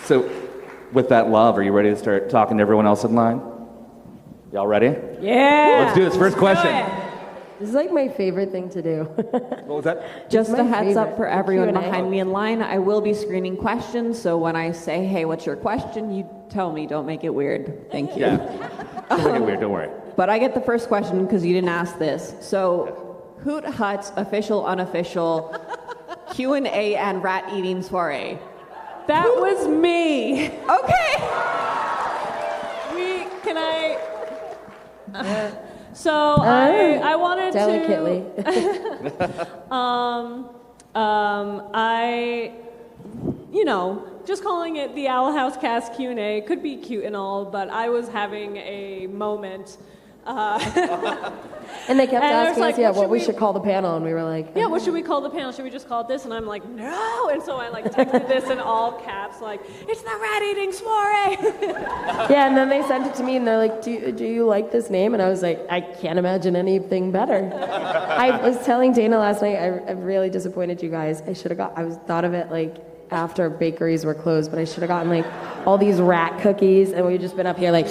S1: So with that love, are you ready to start talking to everyone else in line? Y'all ready?
S6: Yeah.
S1: Let's do this. First question.
S4: This is like my favorite thing to do.
S1: What was that?
S6: Just
S4: It's
S6: a
S4: my
S6: heads up
S4: favorite,
S6: for
S4: the
S6: everyone
S4: Q&A.
S6: behind me in line. I will be screening questions, so when I say, hey, what's your question, you tell me. Don't make it weird. Thank you.
S1: Yeah. Don't make it weird, don't worry.
S6: But I get the first question because you didn't ask this. So, Hoot Hut's official, unofficial Q&A and rat eating soiree. That was me. Okay.
S3: Can I? So I wanted
S4: Delicately.
S3: just calling it the Owl House Cast Q&A could be cute and all, but I was having a moment.
S4: And they kept
S3: And I was
S4: asking
S3: like,
S4: us, yeah,
S3: what
S4: what
S3: should
S4: we
S3: we-
S4: should call the panel, and we were like,
S3: Yeah, what should we call the panel? Should we just call it this? And I'm like, no. And so I texted this in all caps, like, it's the rat eating soiree.
S4: yeah, and then they sent it to me, and they're like, do you like this name? And I was like, I can't imagine anything better. I was telling Dana last night, I'm really disappointed you guys. I thought of it like after bakeries were closed, but I should have gotten like all these rat cookies, and we've just been up here like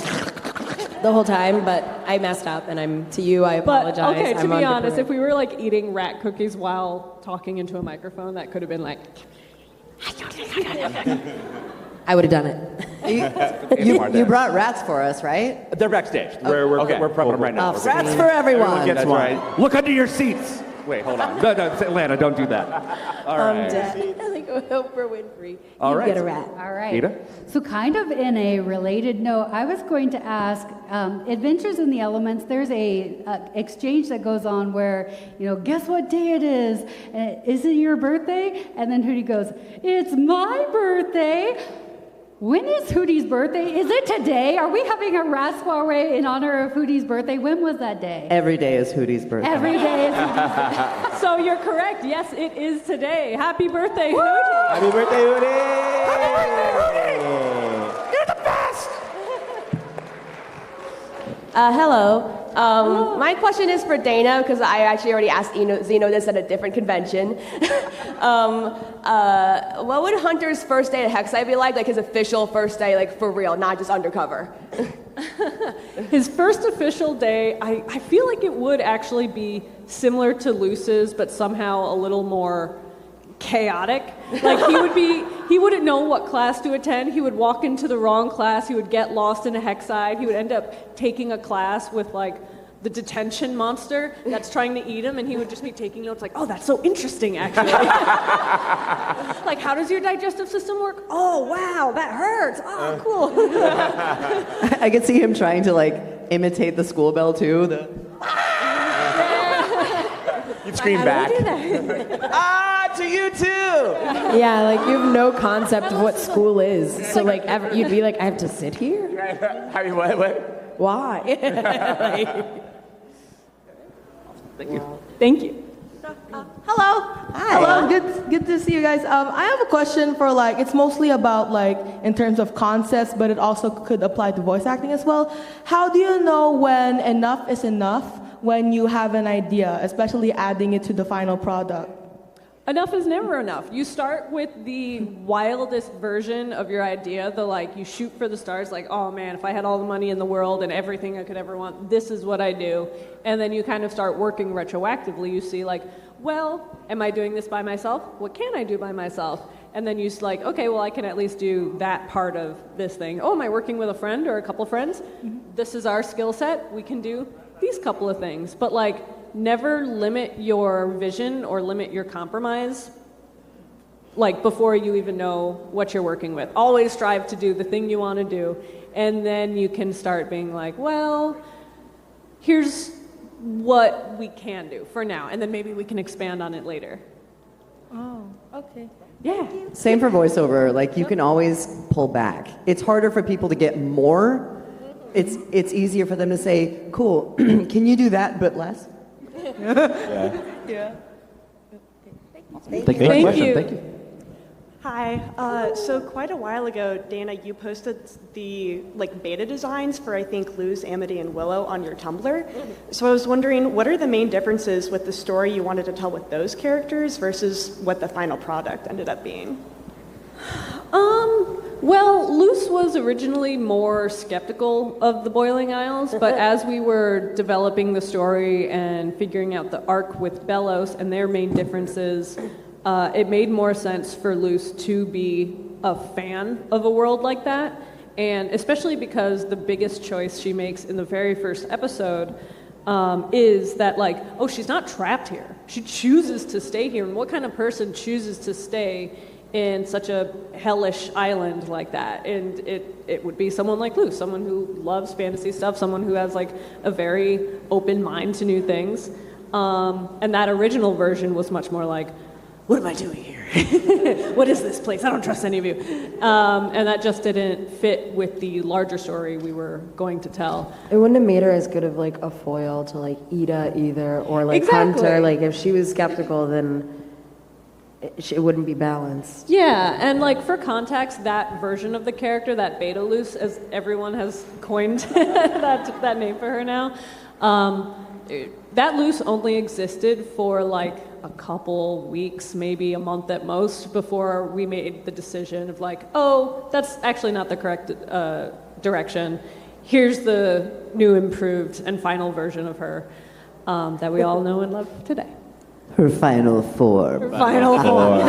S4: the whole time, but I messed up, and I apologize.
S3: But okay, to
S4: I'm
S3: be honest,
S4: underprepared.
S3: if we were like eating rat cookies while talking into a microphone, that could have been like.
S4: I would have done it.
S2: You brought rats for us, right?
S1: They're backstage. We're prepping them right now.
S2: Oh, rats for everyone.
S1: That's right. Look under your seats. Wait, hold on. No, Atlanta, don't do that. All right.
S4: like Oprah Winfrey.
S1: All right.
S4: Get a rat.
S8: All right.
S1: Ida?
S8: So, kind of in a related note, I was going to ask Adventures in the Elements, there's a exchange that goes on where, guess what day it is? Is it your birthday? And then Hootie goes, it's my birthday. When is Hootie's birthday? Is it today? Are we having a rat soiree in honor of Hootie's birthday? When was that day?
S2: Every day is Hootie's birthday.
S8: Every day is Hootie's birthday.
S3: So you're correct. Yes, it is today. Happy birthday, Hootie.
S5: Happy birthday, Woody!
S1: You're the best!
S7: Hello. My question is for Dana because I actually already asked Zeno this at a different convention. What would Hunter's first day at Hexside be like? Like his official first day, like for real, not just undercover.
S3: His first official day, I feel like it would actually be similar to Luce's, but somehow a little more chaotic. Like he wouldn't know what class to attend. He would walk into the wrong class. He would get lost in a Hexside. He would end up taking a class with like the detention monster that's trying to eat him, and he would just be taking notes like, oh, that's so interesting, actually. Like, how does your digestive system work? Oh, wow, that hurts. Oh, cool.
S2: I could see him trying to like imitate the school bell too.
S5: You'd scream back. To you too!
S4: Yeah, like you have no concept of what school is. So like you'd be like, I have to sit here?
S5: I mean, what?
S4: Why?
S3: Thank you.
S9: Hello. Hi. Hello. Good to see you guys. I have a question for it's mostly about in terms of concepts, but it also could apply to voice acting as well. How do you know when enough is enough when you have an idea, especially adding it to the final product?
S3: Enough is never enough. You start with the wildest version of your idea, you shoot for the stars, oh man, if I had all the money in the world and everything I could ever want, this is what I do. And then you kind of start working retroactively. You see well, am I doing this by myself? What can I do by myself? And then you okay, well, I can at least do that part of this thing. Oh, am I working with a friend or a couple friends? This is our skill set. We can do these couple of things. But never limit your vision or limit your compromise before you even know what you're working with. Always strive to do the thing you want to do, and then you can start being well, here's what we can do for now, and then maybe we can expand on it later.
S9: Oh, okay.
S3: Yeah.
S2: Same for voiceover. Like you can always pull back. It's harder for people to get more. It's easier for them to say, "Cool, can you do that but less?"
S9: Yeah.
S3: Thank you.
S5: Thank you.
S10: Hi. So quite a while ago, Dana, you posted the beta designs for I think Luz, Amity, and Willow on your Tumblr. So I was wondering, what are the main differences with the story you wanted to tell with those characters versus what the final product ended up being?
S3: Well, Luce was originally more skeptical of the Boiling Isles, but as we were developing the story and figuring out the arc with Bellows and their main differences, it made more sense for Luce to be a fan of a world like that, and especially because the biggest choice she makes in the very first episode is that, she's not trapped here. She chooses to stay here, and what kind of person chooses to stay in such a hellish island like that? And it would be someone like Luce, someone who loves fantasy stuff, someone who has a very open mind to new things. And that original version was much more like, what am I doing here? What is this place? I don't trust any of you. And that just didn't fit with the larger story we were going to tell.
S4: It wouldn't have made her as good of a foil to Ida either, or
S3: Exactly.
S4: Hunter. If she was skeptical, then it wouldn't be balanced.
S3: Yeah, and for context, that version of the character, that Beta Luce, as everyone has coined that name for her now, that Luce only existed for a couple weeks, maybe a month at most, before we made the decision of that's actually not the correct direction. Here's the new, improved, and final version of her that we all know and love today.
S2: Her final form.
S3: Final form.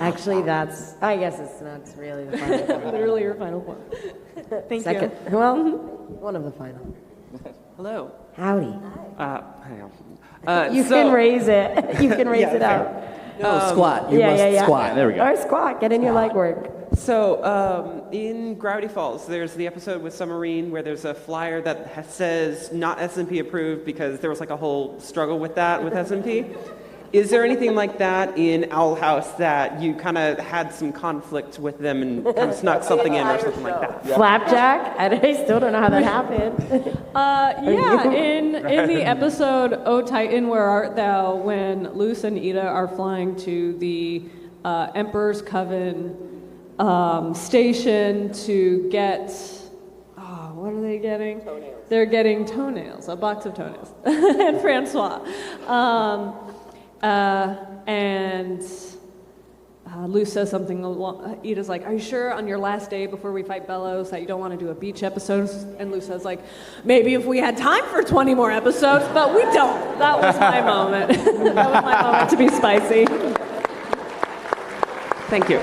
S4: Actually, I guess it's not really the final form.
S3: Literally her final form.
S10: Thank
S4: Second.
S10: you.
S4: Well, one of the final.
S11: Hello.
S4: Howdy.
S11: Hang
S4: You can raise it. You can raise it up.
S2: Squat. You must squat.
S5: There we go.
S4: Or squat. Get in your leg work.
S11: So, in Gravity Falls, there's the episode with Submarine where there's a flyer that says not S&P approved because there was a whole struggle with that with S&P. Is there anything like that in Owl House that you kind of had some conflict with them and kind of snuck something in or something like that?
S4: Flapjack? I still don't know how that happened.
S3: In the episode "O Titan, Where Art Thou?", when Luce and Ida are flying to the Emperor's Coven station to get, what are they getting? Toenails. They're getting toenails, a box of toenails, and Francois. Luce says something along, Ida's like, are you sure on your last day before we fight Bellows that you don't want to do a beach episode? And Luce says maybe if we had time for 20 more episodes, but we don't. That was my moment. That was my moment to be spicy.
S11: Thank you.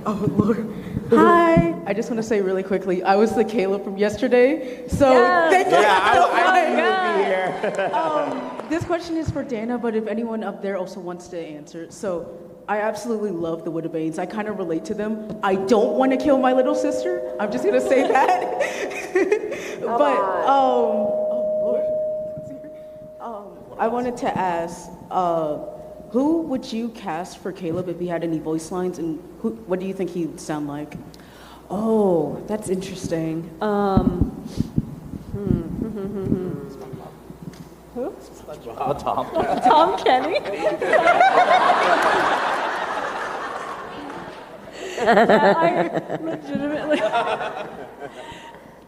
S9: Oh, Lord. Hi. I just want to say really quickly, I was the Caleb from yesterday. So thank you. This question is for Dana, but if anyone up there also wants to answer. So I absolutely love the Widobanes. I kind of relate to them. I don't want to kill my little sister. I'm just going to say that. But, I wanted to ask, who would you cast for Caleb if he had any voice lines, and what do you think he'd sound like?
S3: Oh, that's interesting. Who?
S1: Tom.
S3: Tom Kenny? I legitimately...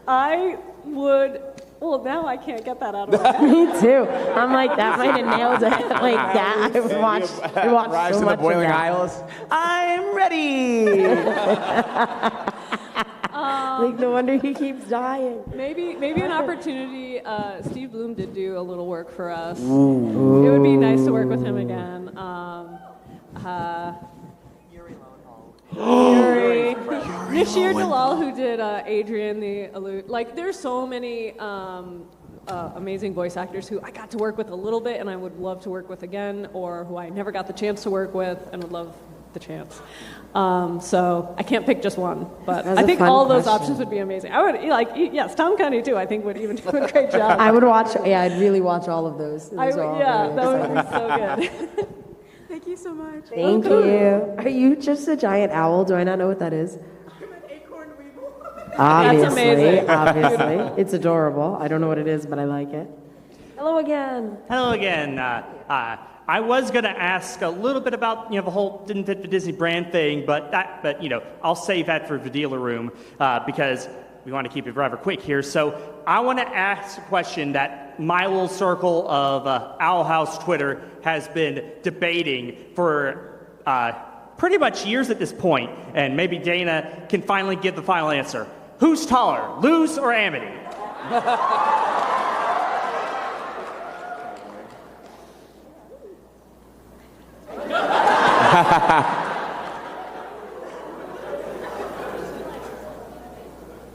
S3: I would... Well, now I can't get that out of my head.
S4: Me too. I'm that might have nailed it. That. I watched
S5: Rise
S4: so
S5: to
S4: much
S5: the Boiling
S4: of that.
S5: Isles. I'm ready.
S4: No wonder he keeps dying.
S3: Maybe an opportunity. Steve Bloom did do a little work for us. It would be nice to work with him again. Yuri. Nashir Dalal, who did Adrian the Allude. There's so many amazing voice actors who I got to work with a little bit and I would love to work with again, or who I never got the chance to work with and would love the chance. So I can't pick just one, but
S4: That's
S3: I
S4: a
S3: think
S4: fun
S3: all those
S4: question.
S3: options would be amazing. I would yes, Tom Kenny too. I think would even do a great job.
S4: I would watch. Yeah, I'd really watch all of those.
S3: I
S4: Those are all
S3: would, yeah,
S4: really
S3: that would
S4: exciting.
S3: be so good. Thank you so much.
S4: Thank you. Are you just a giant owl? Do I not know what that is? Obviously,
S3: amazing.
S4: obviously. It's adorable. I don't know what it is, but I like it. Hello again.
S12: Hello again. I was going to ask a little bit about the whole didn't fit the Disney brand thing, but I'll save that for the dealer room because we want to keep it rather quick here. So I want to ask a question that my little circle of Owl House Twitter has been debating for pretty much years at this point, and maybe Dana can finally give the final answer. Who's taller, Luz or Amity?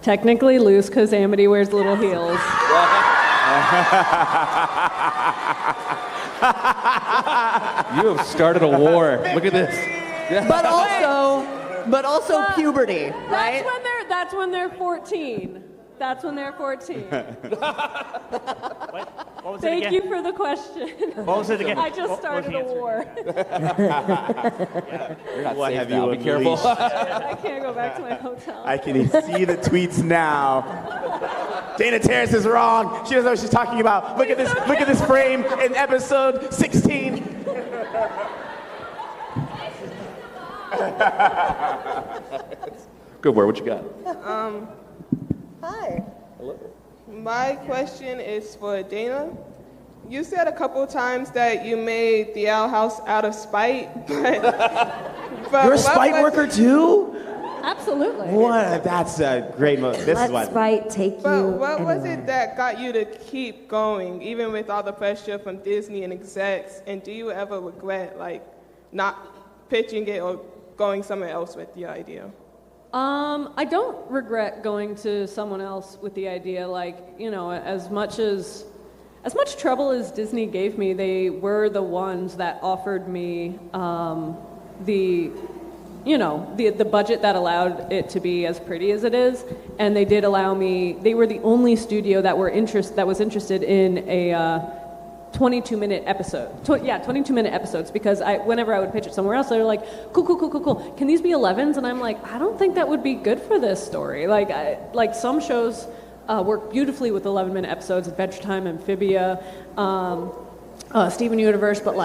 S3: Technically loose because Amity wears little heels.
S1: You have started a war. Look at this.
S2: But also puberty, right?
S3: That's when they're 14. That's when they're 14.
S12: What was it
S3: Thank
S12: again?
S3: you for the question.
S12: What was it again?
S3: I just
S12: What was
S3: started
S12: the
S3: a
S12: answer?
S3: war.
S1: You're not
S5: What
S1: safe
S5: have
S1: now.
S5: you
S1: Be careful.
S3: I can't go back to my hotel.
S5: I can see the tweets now. Dana Terrace is wrong. She doesn't know what she's talking about. Look at this. Look at this frame in episode 16.
S1: Good word. What you got?
S2: Hi.
S13: My question is for Dana. You said a couple of times that you made the Owl House out of spite, but
S5: You're a spite worker too?
S3: Absolutely.
S5: What? That's a great move. This
S4: Let
S5: is what.
S4: spite take
S13: But
S4: you
S13: what was
S4: anywhere.
S13: it that got you to keep going, even with all the pressure from Disney and execs? And do you ever regret not pitching it or going somewhere else with the idea?
S3: I don't regret going to someone else with the idea. As much trouble as Disney gave me, they were the ones that offered me the budget that allowed it to be as pretty as it is, and they did allow me. They were the only studio that was interested in a 22-minute episode. 22-minute episodes, because whenever I would pitch it somewhere else, they were like, cool. Can these be 11s? And I'm like, I don't think that would be good for this story. Some shows work beautifully with 11-minute episodes, Adventure Time, Amphibia, Steven Universe, but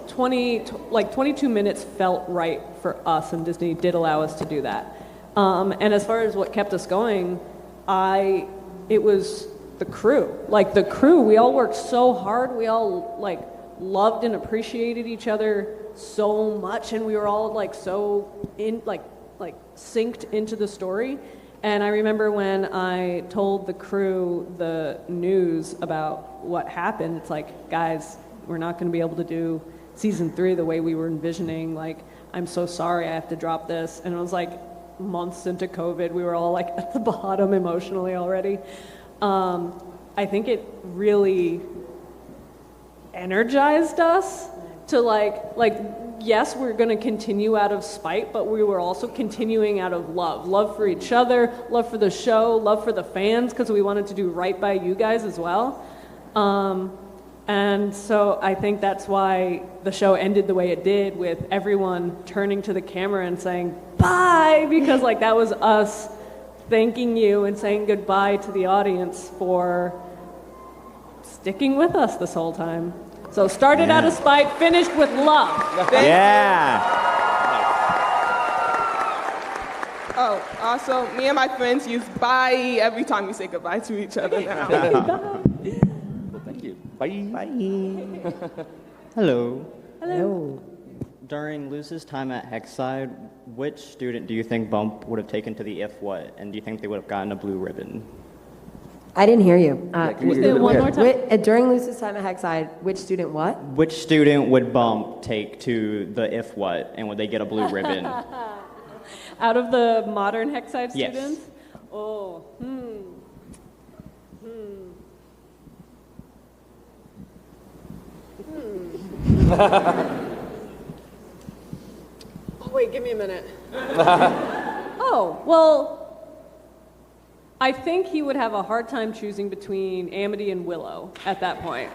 S3: 22 minutes felt right for us, and Disney did allow us to do that. And as far as what kept us going, it was the crew. The crew, we all worked so hard. We all loved and appreciated each other so much, and we were all so synced into the story. And I remember when I told the crew the news about what happened, it's like, guys, we're not going to be able to do season 3 the way we were envisioning. I'm so sorry I have to drop this. And it was months into COVID. We were all at the bottom emotionally already. I think it really energized us to yes, we're going to continue out of spite, but we were also continuing out of love for each other, love for the show, love for the fans, because we wanted to do right by you guys as well. And so I think that's why the show ended the way it did, with everyone turning to the camera and saying bye, because that was us thanking you and saying goodbye to the audience for sticking with us this whole time. So started out of spite, finished with love.
S5: Yeah.
S13: Oh, also, me and my friends use bye every time we say goodbye to each other now.
S1: Well, thank you. Bye.
S14: Hello.
S4: Hello.
S14: During Luz's time at Hexside, which student do you think Bump would have taken to the If What, and do you think they would have gotten a blue ribbon?
S4: I didn't hear you.
S3: One more time.
S4: During Lucy's time at Hexside, which student what?
S14: Which student would Bump take to the If What, and would they get a blue ribbon?
S3: Out of the modern Hexside
S14: Yes.
S3: students? Oh, Oh, wait, give me a minute. Oh, well, I think he would have a hard time choosing between Amity and Willow at that point.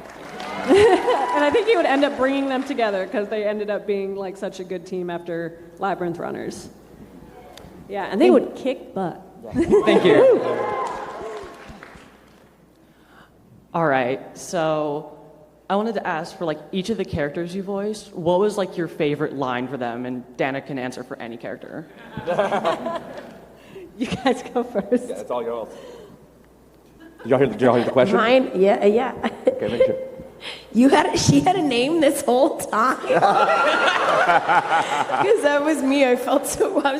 S3: And I think he would end up bringing them together because they ended up being like such a good team after Labyrinth Runners. Yeah, and they would kick butt.
S15: Thank you. All right, so I wanted to ask for like each of the characters you voiced, what was like your favorite line for them? And Dana can answer for any character.
S3: You guys go first.
S1: Yeah, it's all yours. Did y'all hear the question?
S4: Mine, yeah.
S1: Okay, make sure.
S4: She had a name this whole time. Because that was me. I was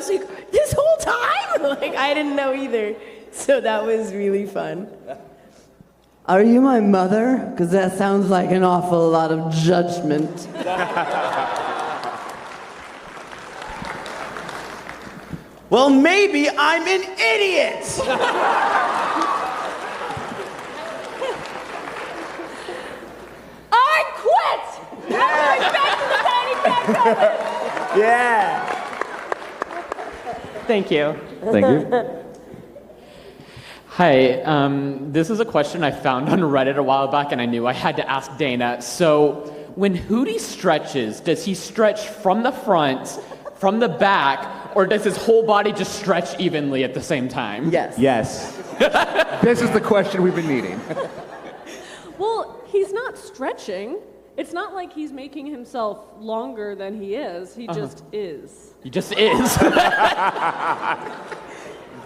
S4: like, this whole time? Like, I didn't know either. So that was really fun.
S2: Are you my mother? Because that sounds like an awful lot of judgment.
S16: Well, maybe I'm an idiot.
S3: I quit! I'm going back to the Tiny Cat Coven!
S16: Yeah.
S15: Thank you.
S1: Thank you.
S17: Hi, this is a question I found on Reddit a while back, and I knew I had to ask Dana. So, when Hootie stretches, does he stretch from the front, from the back, or does his whole body just stretch evenly at the same time?
S2: Yes.
S5: Yes.
S18: This is the question we've been needing.
S3: Well, he's not stretching. It's not like he's making himself longer than he is. He just is.
S17: He just is.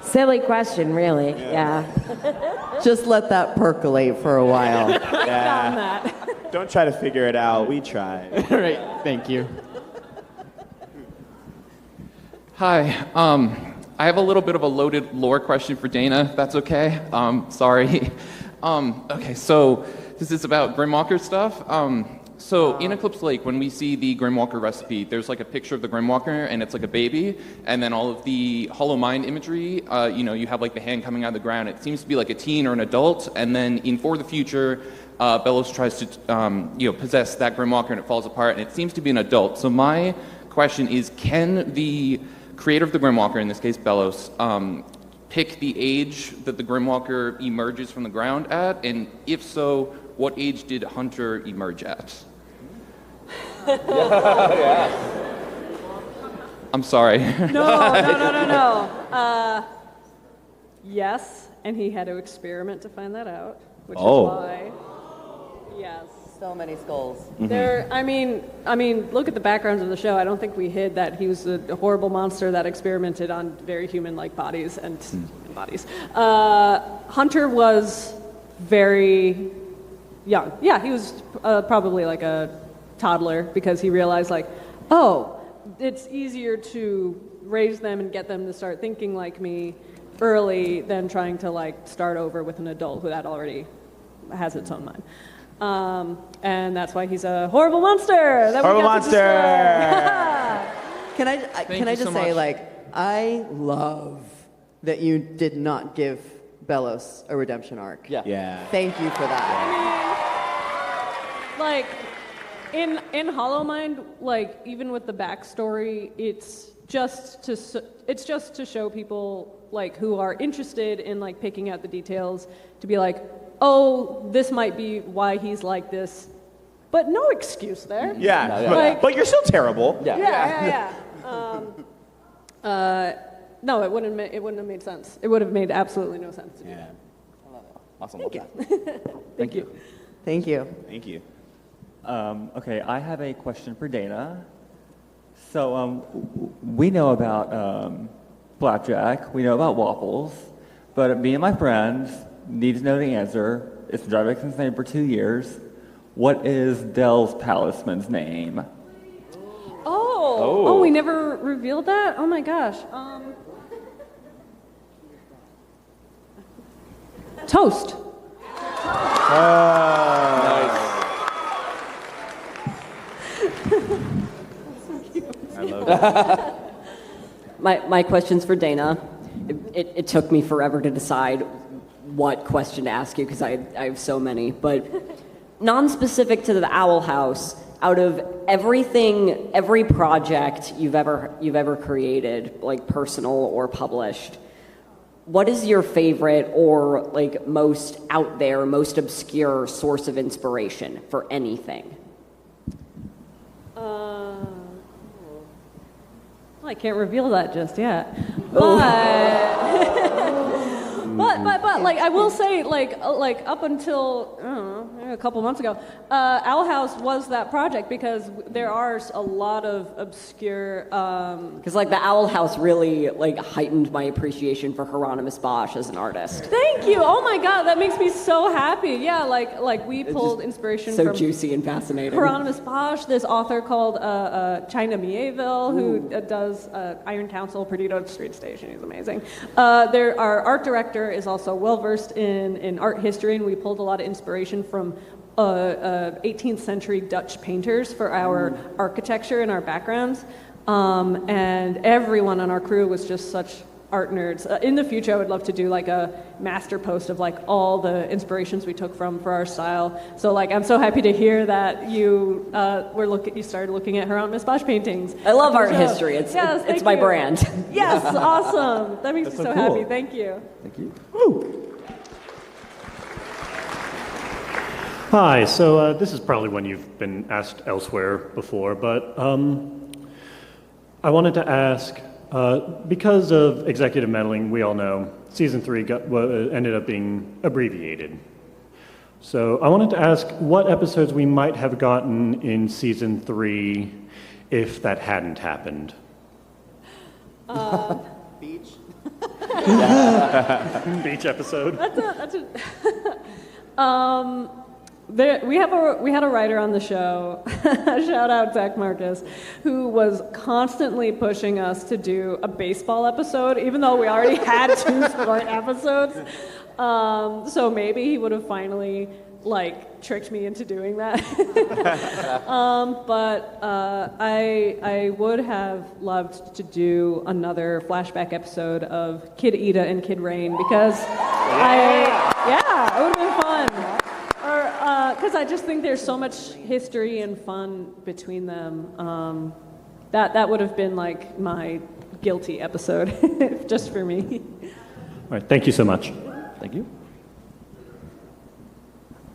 S4: Silly question, really. Yeah.
S2: Just let that percolate for a while.
S5: Yeah. Don't try to figure it out. We tried.
S17: All right, thank you.
S19: Hi, I have a little bit of a loaded lore question for Dana, if that's okay. Sorry. Okay, so this is about Grimwalker stuff. So in Eclipse Lake, when we see the Grimwalker recipe, there's like a picture of the Grimwalker, and it's like a baby, and then all of the Hollow Mind imagery, you have like the hand coming out of the ground. It seems to be like a teen or an adult, and then in For the Future, Bellows tries to possess that Grimwalker, and it falls apart, and it seems to be an adult. So my question is, can the creator of the Grimwalker, in this case Bellows, pick the age that the Grimwalker emerges from the ground at? And if so, what age did Hunter emerge at?
S1: Yeah.
S19: I'm sorry.
S3: No. Yes, and he had to experiment to find that out, which is why. Yes.
S2: So many skulls.
S3: I mean, look at the backgrounds of the show. I don't think we hid that he was a horrible monster that experimented on very human-like bodies and bodies. Hunter was very young. Yeah, he was probably like a toddler because he realized it's easier to raise them and get them to start thinking like me early than trying to start over with an adult who that already has its own mind. And that's why he's a horrible monster.
S16: Horrible monster.
S2: Can I just say, I love that you did not give Bellows a redemption arc.
S5: Yeah.
S2: Thank you for that.
S3: In Hollow Mind, even with the backstory, it's just to show people who are interested in picking out the details to be oh, this might be why he's like this, but no excuse there.
S16: Yeah, but you're still terrible.
S3: Yeah. No, it wouldn't have made sense. It would have made absolutely no sense to do that.
S1: Awesome.
S3: Thank you.
S2: Thank you. Thank you.
S5: Thank you.
S20: Okay, I have a question for Dana. So we know about blackjack, we know about waffles, but me and my friends need to know the answer. It's been driving since name for 2 years. What is Dell's palisman's name?
S3: Oh, we never revealed that? Oh my gosh. Toast.
S5: I love that.
S6: My question's for Dana. It took me forever to decide what question to ask you because I have so many. But non-specific to the Owl House, out of everything, every project you've ever created, like personal or published, what is your favorite or like most out there, most obscure source of inspiration for anything?
S3: I can't reveal that just yet. But like I will say like up until I don't know, a couple months ago, Owl House was that project because there are a lot of obscure.
S6: Because like the Owl House really like heightened my appreciation for Hieronymus Bosch as an artist.
S3: Thank you. Oh my God, that makes me so happy. Yeah, like we pulled inspiration
S6: so
S3: from
S6: juicy and fascinating.
S3: Hieronymus Bosch, this author called China Mieville, who does Iron Council, Perdido Street Station. He's amazing. Our art director is also well-versed in art history, and we pulled a lot of inspiration from 18th century Dutch painters for our architecture and our backgrounds. And everyone on our crew was just such art nerds. In the future, I would love to do like a master post of like all the inspirations we took for our style. So like, I'm so happy to hear that you you started looking at Hieronymus Bosch paintings.
S6: I love art history. It's my brand.
S3: Yes, awesome. That makes me so
S6: cool.
S3: happy. Thank you.
S5: Thank you.
S21: Hi, so this is probably one you've been asked elsewhere before, but I wanted to ask, because of executive meddling, we all know, season 3 ended up being abbreviated. So I wanted to ask what episodes we might have gotten in season 3 if that hadn't happened.
S1: Beach.
S21: Beach episode.
S3: We had a writer on the show, shout out Zach Marcus, who was constantly pushing us to do a baseball episode, even though we already had 2 sport episodes. So maybe he would have finally like tricked me into doing that. But I would have loved to do another flashback episode of Kid Ida and Kid Rain because it would have been fun. Because I just think there's so much history and fun between them. That would have been like my guilty episode, just for me.
S21: All right, thank you so much.
S1: Thank you.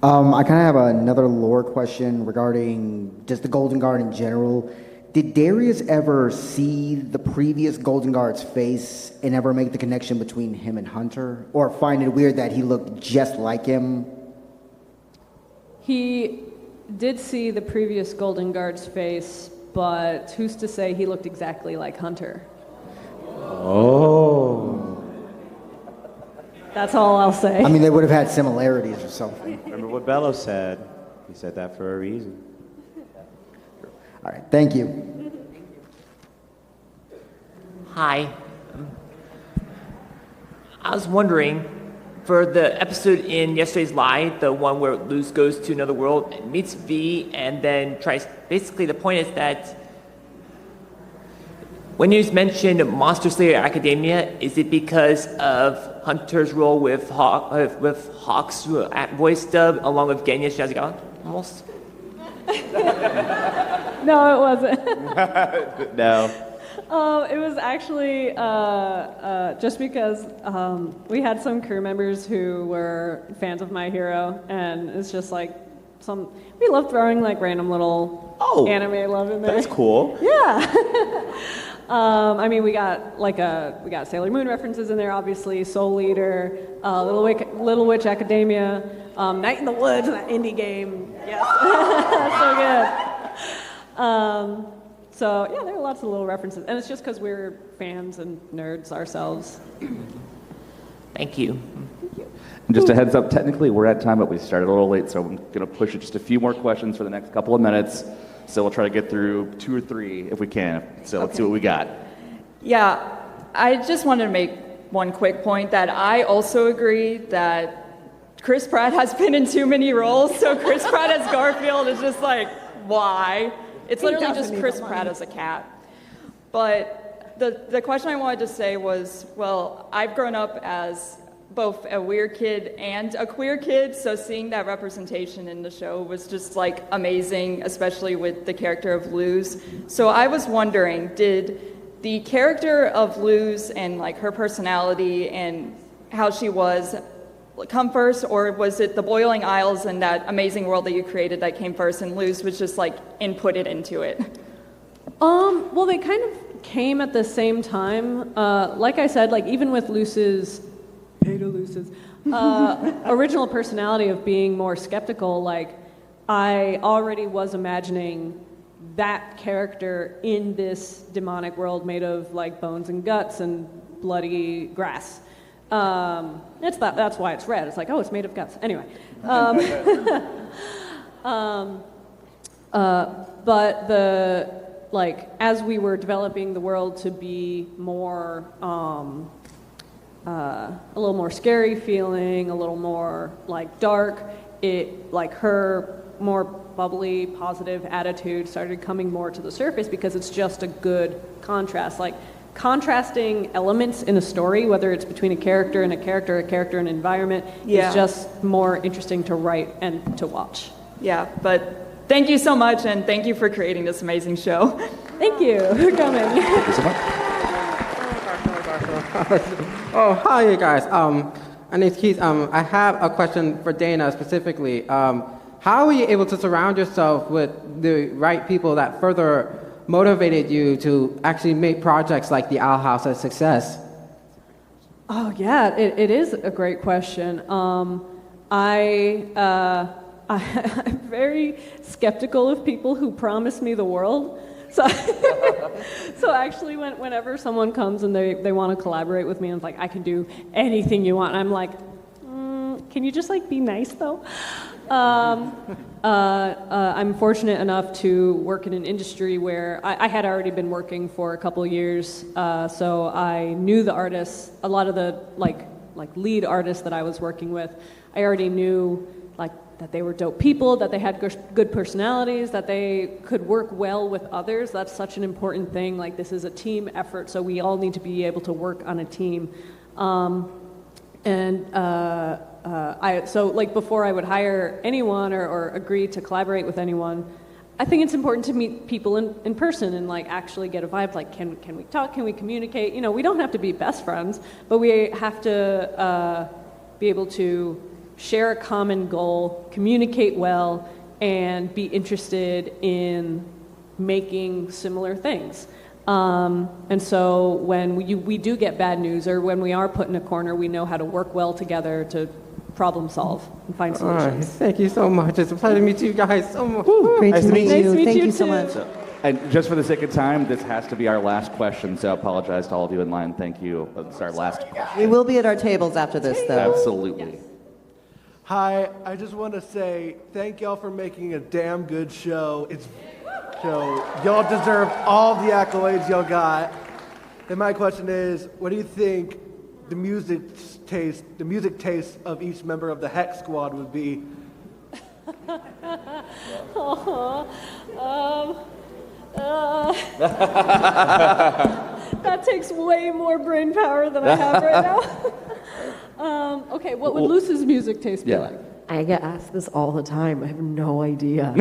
S22: I kind of have another lore question regarding just the Golden Guard in general. Did Darius ever see the previous Golden Guard's face and ever make the connection between him and Hunter? Or find it weird that he looked just like him?
S3: He did see the previous Golden Guard's face, but who's to say he looked exactly like Hunter?
S5: Oh.
S3: That's all I'll say.
S22: I mean, they would have had similarities or something.
S5: Remember what Bello said. He said that for a reason.
S22: All right, thank you.
S23: Hi. I was wondering, for the episode in Yesterday's Lie, the one where Luz goes to another world and meets V and then tries... Basically, the point is that when you mentioned Monster Slayer Academia, is it because of Hunter's role with Hawk's voice dub along with Genya Shazigawa, almost?
S3: No, it wasn't.
S5: No.
S3: It was actually just because we had some crew members who were fans of My Hero, and it's just like we love throwing like random little anime love in there.
S5: That's cool.
S3: Yeah. I mean, we got Sailor Moon references in there, obviously. Soul Eater, Little Witch Academia, Night in the Woods, that indie game. Yes, so good. So yeah, there are lots of little references, and it's just because we're fans and nerds ourselves.
S23: Thank you.
S1: And just a heads up, technically we're at time, but we started a little late, so I'm going to push it just a few more questions for the next couple of minutes. So we'll try to get through 2 or 3 if we can. So let's see what we got.
S24: Yeah, I just wanted to make one quick point that I also agree that Chris Pratt has been in too many roles. So Chris Pratt as Garfield is just like, why? It's literally just Chris Pratt as a cat. But the question I wanted to say was, well, I've grown up as both a weird kid and a queer kid, so seeing that representation in the show was just like amazing, especially with the character of Luz. So I was wondering, did the character of Luz and like her personality and how she was come first, or was it the Boiling Isles and that amazing world that you created that came first, and Luz was just like inputted into it?
S3: Well, they kind of came at the same time. Like I said, like even with Luz's original personality of being more skeptical, like I already was imagining that character in this demonic world made of like bones and guts and bloody grass. That's why it's red. It's like, oh, it's made of guts. Anyway. But as we were developing the world to be more, a little more scary feeling, a little more like dark, her more bubbly, positive attitude started coming more to the surface because it's just a good contrast. Like contrasting elements in a story, whether it's between a character and a character and environment,
S24: Yeah.
S3: is just more interesting to write and to watch.
S24: Yeah, but thank you so much, and thank you for creating this amazing show.
S3: Thank you for coming.
S1: Thank you so much.
S7: Oh, hi, you guys. My name's Keith. I have a question for Dana specifically. How were you able to surround yourself with the right people that further motivated you to actually make projects like the Owl House a success?
S3: Oh yeah, it is a great question. I'm very skeptical of people who promise me the world. So actually, whenever someone comes and they want to collaborate with me, and it's like, I can do anything you want, I'm like, can you just like be nice though? I'm fortunate enough to work in an industry where I had already been working for a couple years, so I knew the artists, a lot of the like lead artists that I was working with. I already knew that they were dope people, that they had good personalities, that they could work well with others. That's such an important thing. Like, this is a team effort, so we all need to be able to work on a team. So before I would hire anyone or agree to collaborate with anyone, I think it's important to meet people in person and like actually get a vibe. Like, can we talk? Can we communicate? You know, we don't have to be best friends, but we have to be able to share a common goal, communicate well, and be interested in making similar things. And so when we do get bad news, or when we are put in a corner, we know how to work well together to problem solve and find solutions.
S7: Thank you so much. It's a pleasure to meet you guys so much.
S2: Great to meet you.
S3: meet
S2: Thank
S3: you
S2: you so
S3: too.
S2: much.
S1: And just for the sake of time, this has to be our last question, so I apologize to all of you in line. Thank you. It's our last question.
S2: We will be at our tables after this, though.
S1: Absolutely.
S8: Hi, I just want to say thank y'all for making a damn good show. Y'all deserve all the accolades y'all got. And my question is, what do you think the music taste of each member of the Hex Squad would be?
S3: That takes way more brain power than I have right now. Okay, what would Luce's music taste be like?
S4: I get asked this all the time. I have no idea.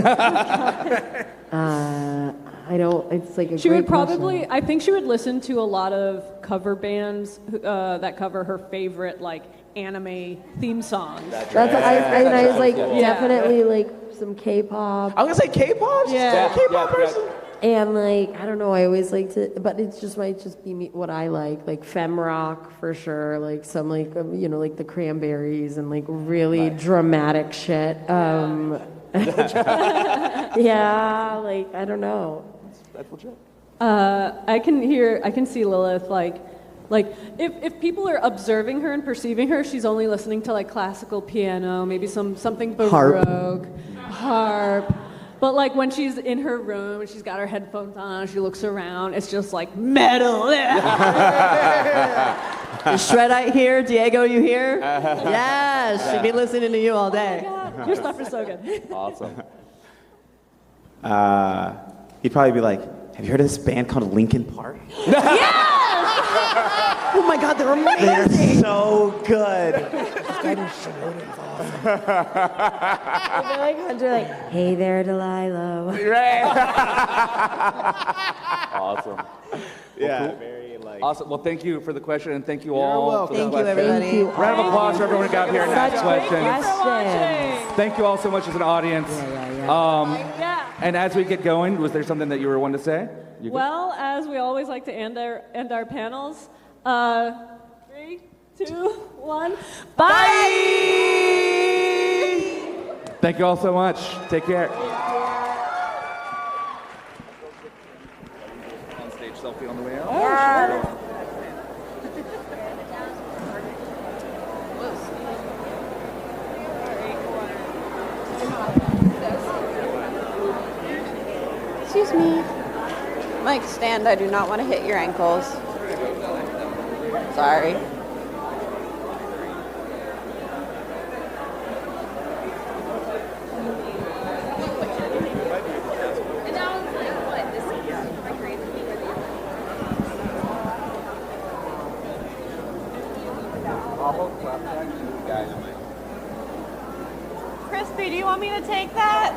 S4: I don't. It's like a
S3: She
S4: great
S3: would probably.
S4: question.
S3: I think she would listen to a lot of cover bands that cover her favorite like anime theme songs.
S4: That's I was like
S3: Yeah.
S4: definitely like some K-pop.
S16: I was gonna say K-pop.
S3: Yeah.
S16: K-pop person.
S4: And like I don't know, I always like to, but it just might just be what I like femme rock for sure, like some like like the Cranberries and like really dramatic shit. Yeah, like I don't know.
S1: That's legit.
S3: I can see Lilith like if people are observing her and perceiving her, she's only listening to like classical piano, maybe something baroque, harp. But like when she's in her room and she's got her headphones on, she looks around, it's just like metal.
S2: Is Shredite here? Diego, you here? Yes, she'd be listening to you all day.
S3: Your stuff is so good.
S1: Awesome.
S5: He'd probably be like, have you heard of this band called Linkin Park?
S3: Yes!
S2: Oh my God, they're amazing.
S16: They're so good.
S4: They're like Hunter, like, hey there, Delilah.
S1: Awesome.
S16: Yeah,
S1: cool.
S16: very like.
S1: Awesome. Well, thank you for the question, and thank you
S8: You're
S1: all
S8: welcome.
S1: for the
S2: Thank you,
S1: question.
S2: everybody. Thank you.
S1: Round of applause for everyone who got here and asked
S4: Such great
S1: questions.
S4: questions.
S1: Thank you all so much as an audience.
S3: Yeah.
S1: And as we get going, was there something that you were wanting to say? You good?
S3: Well, as we always like to end our panels, 3, 2, 1, bye!
S1: Thank you all so much. Take care. On stage selfie on the way out.
S9: Excuse me. Mike, stand. I do not want to hit your ankles. Sorry. Crispy, do you want me to take that?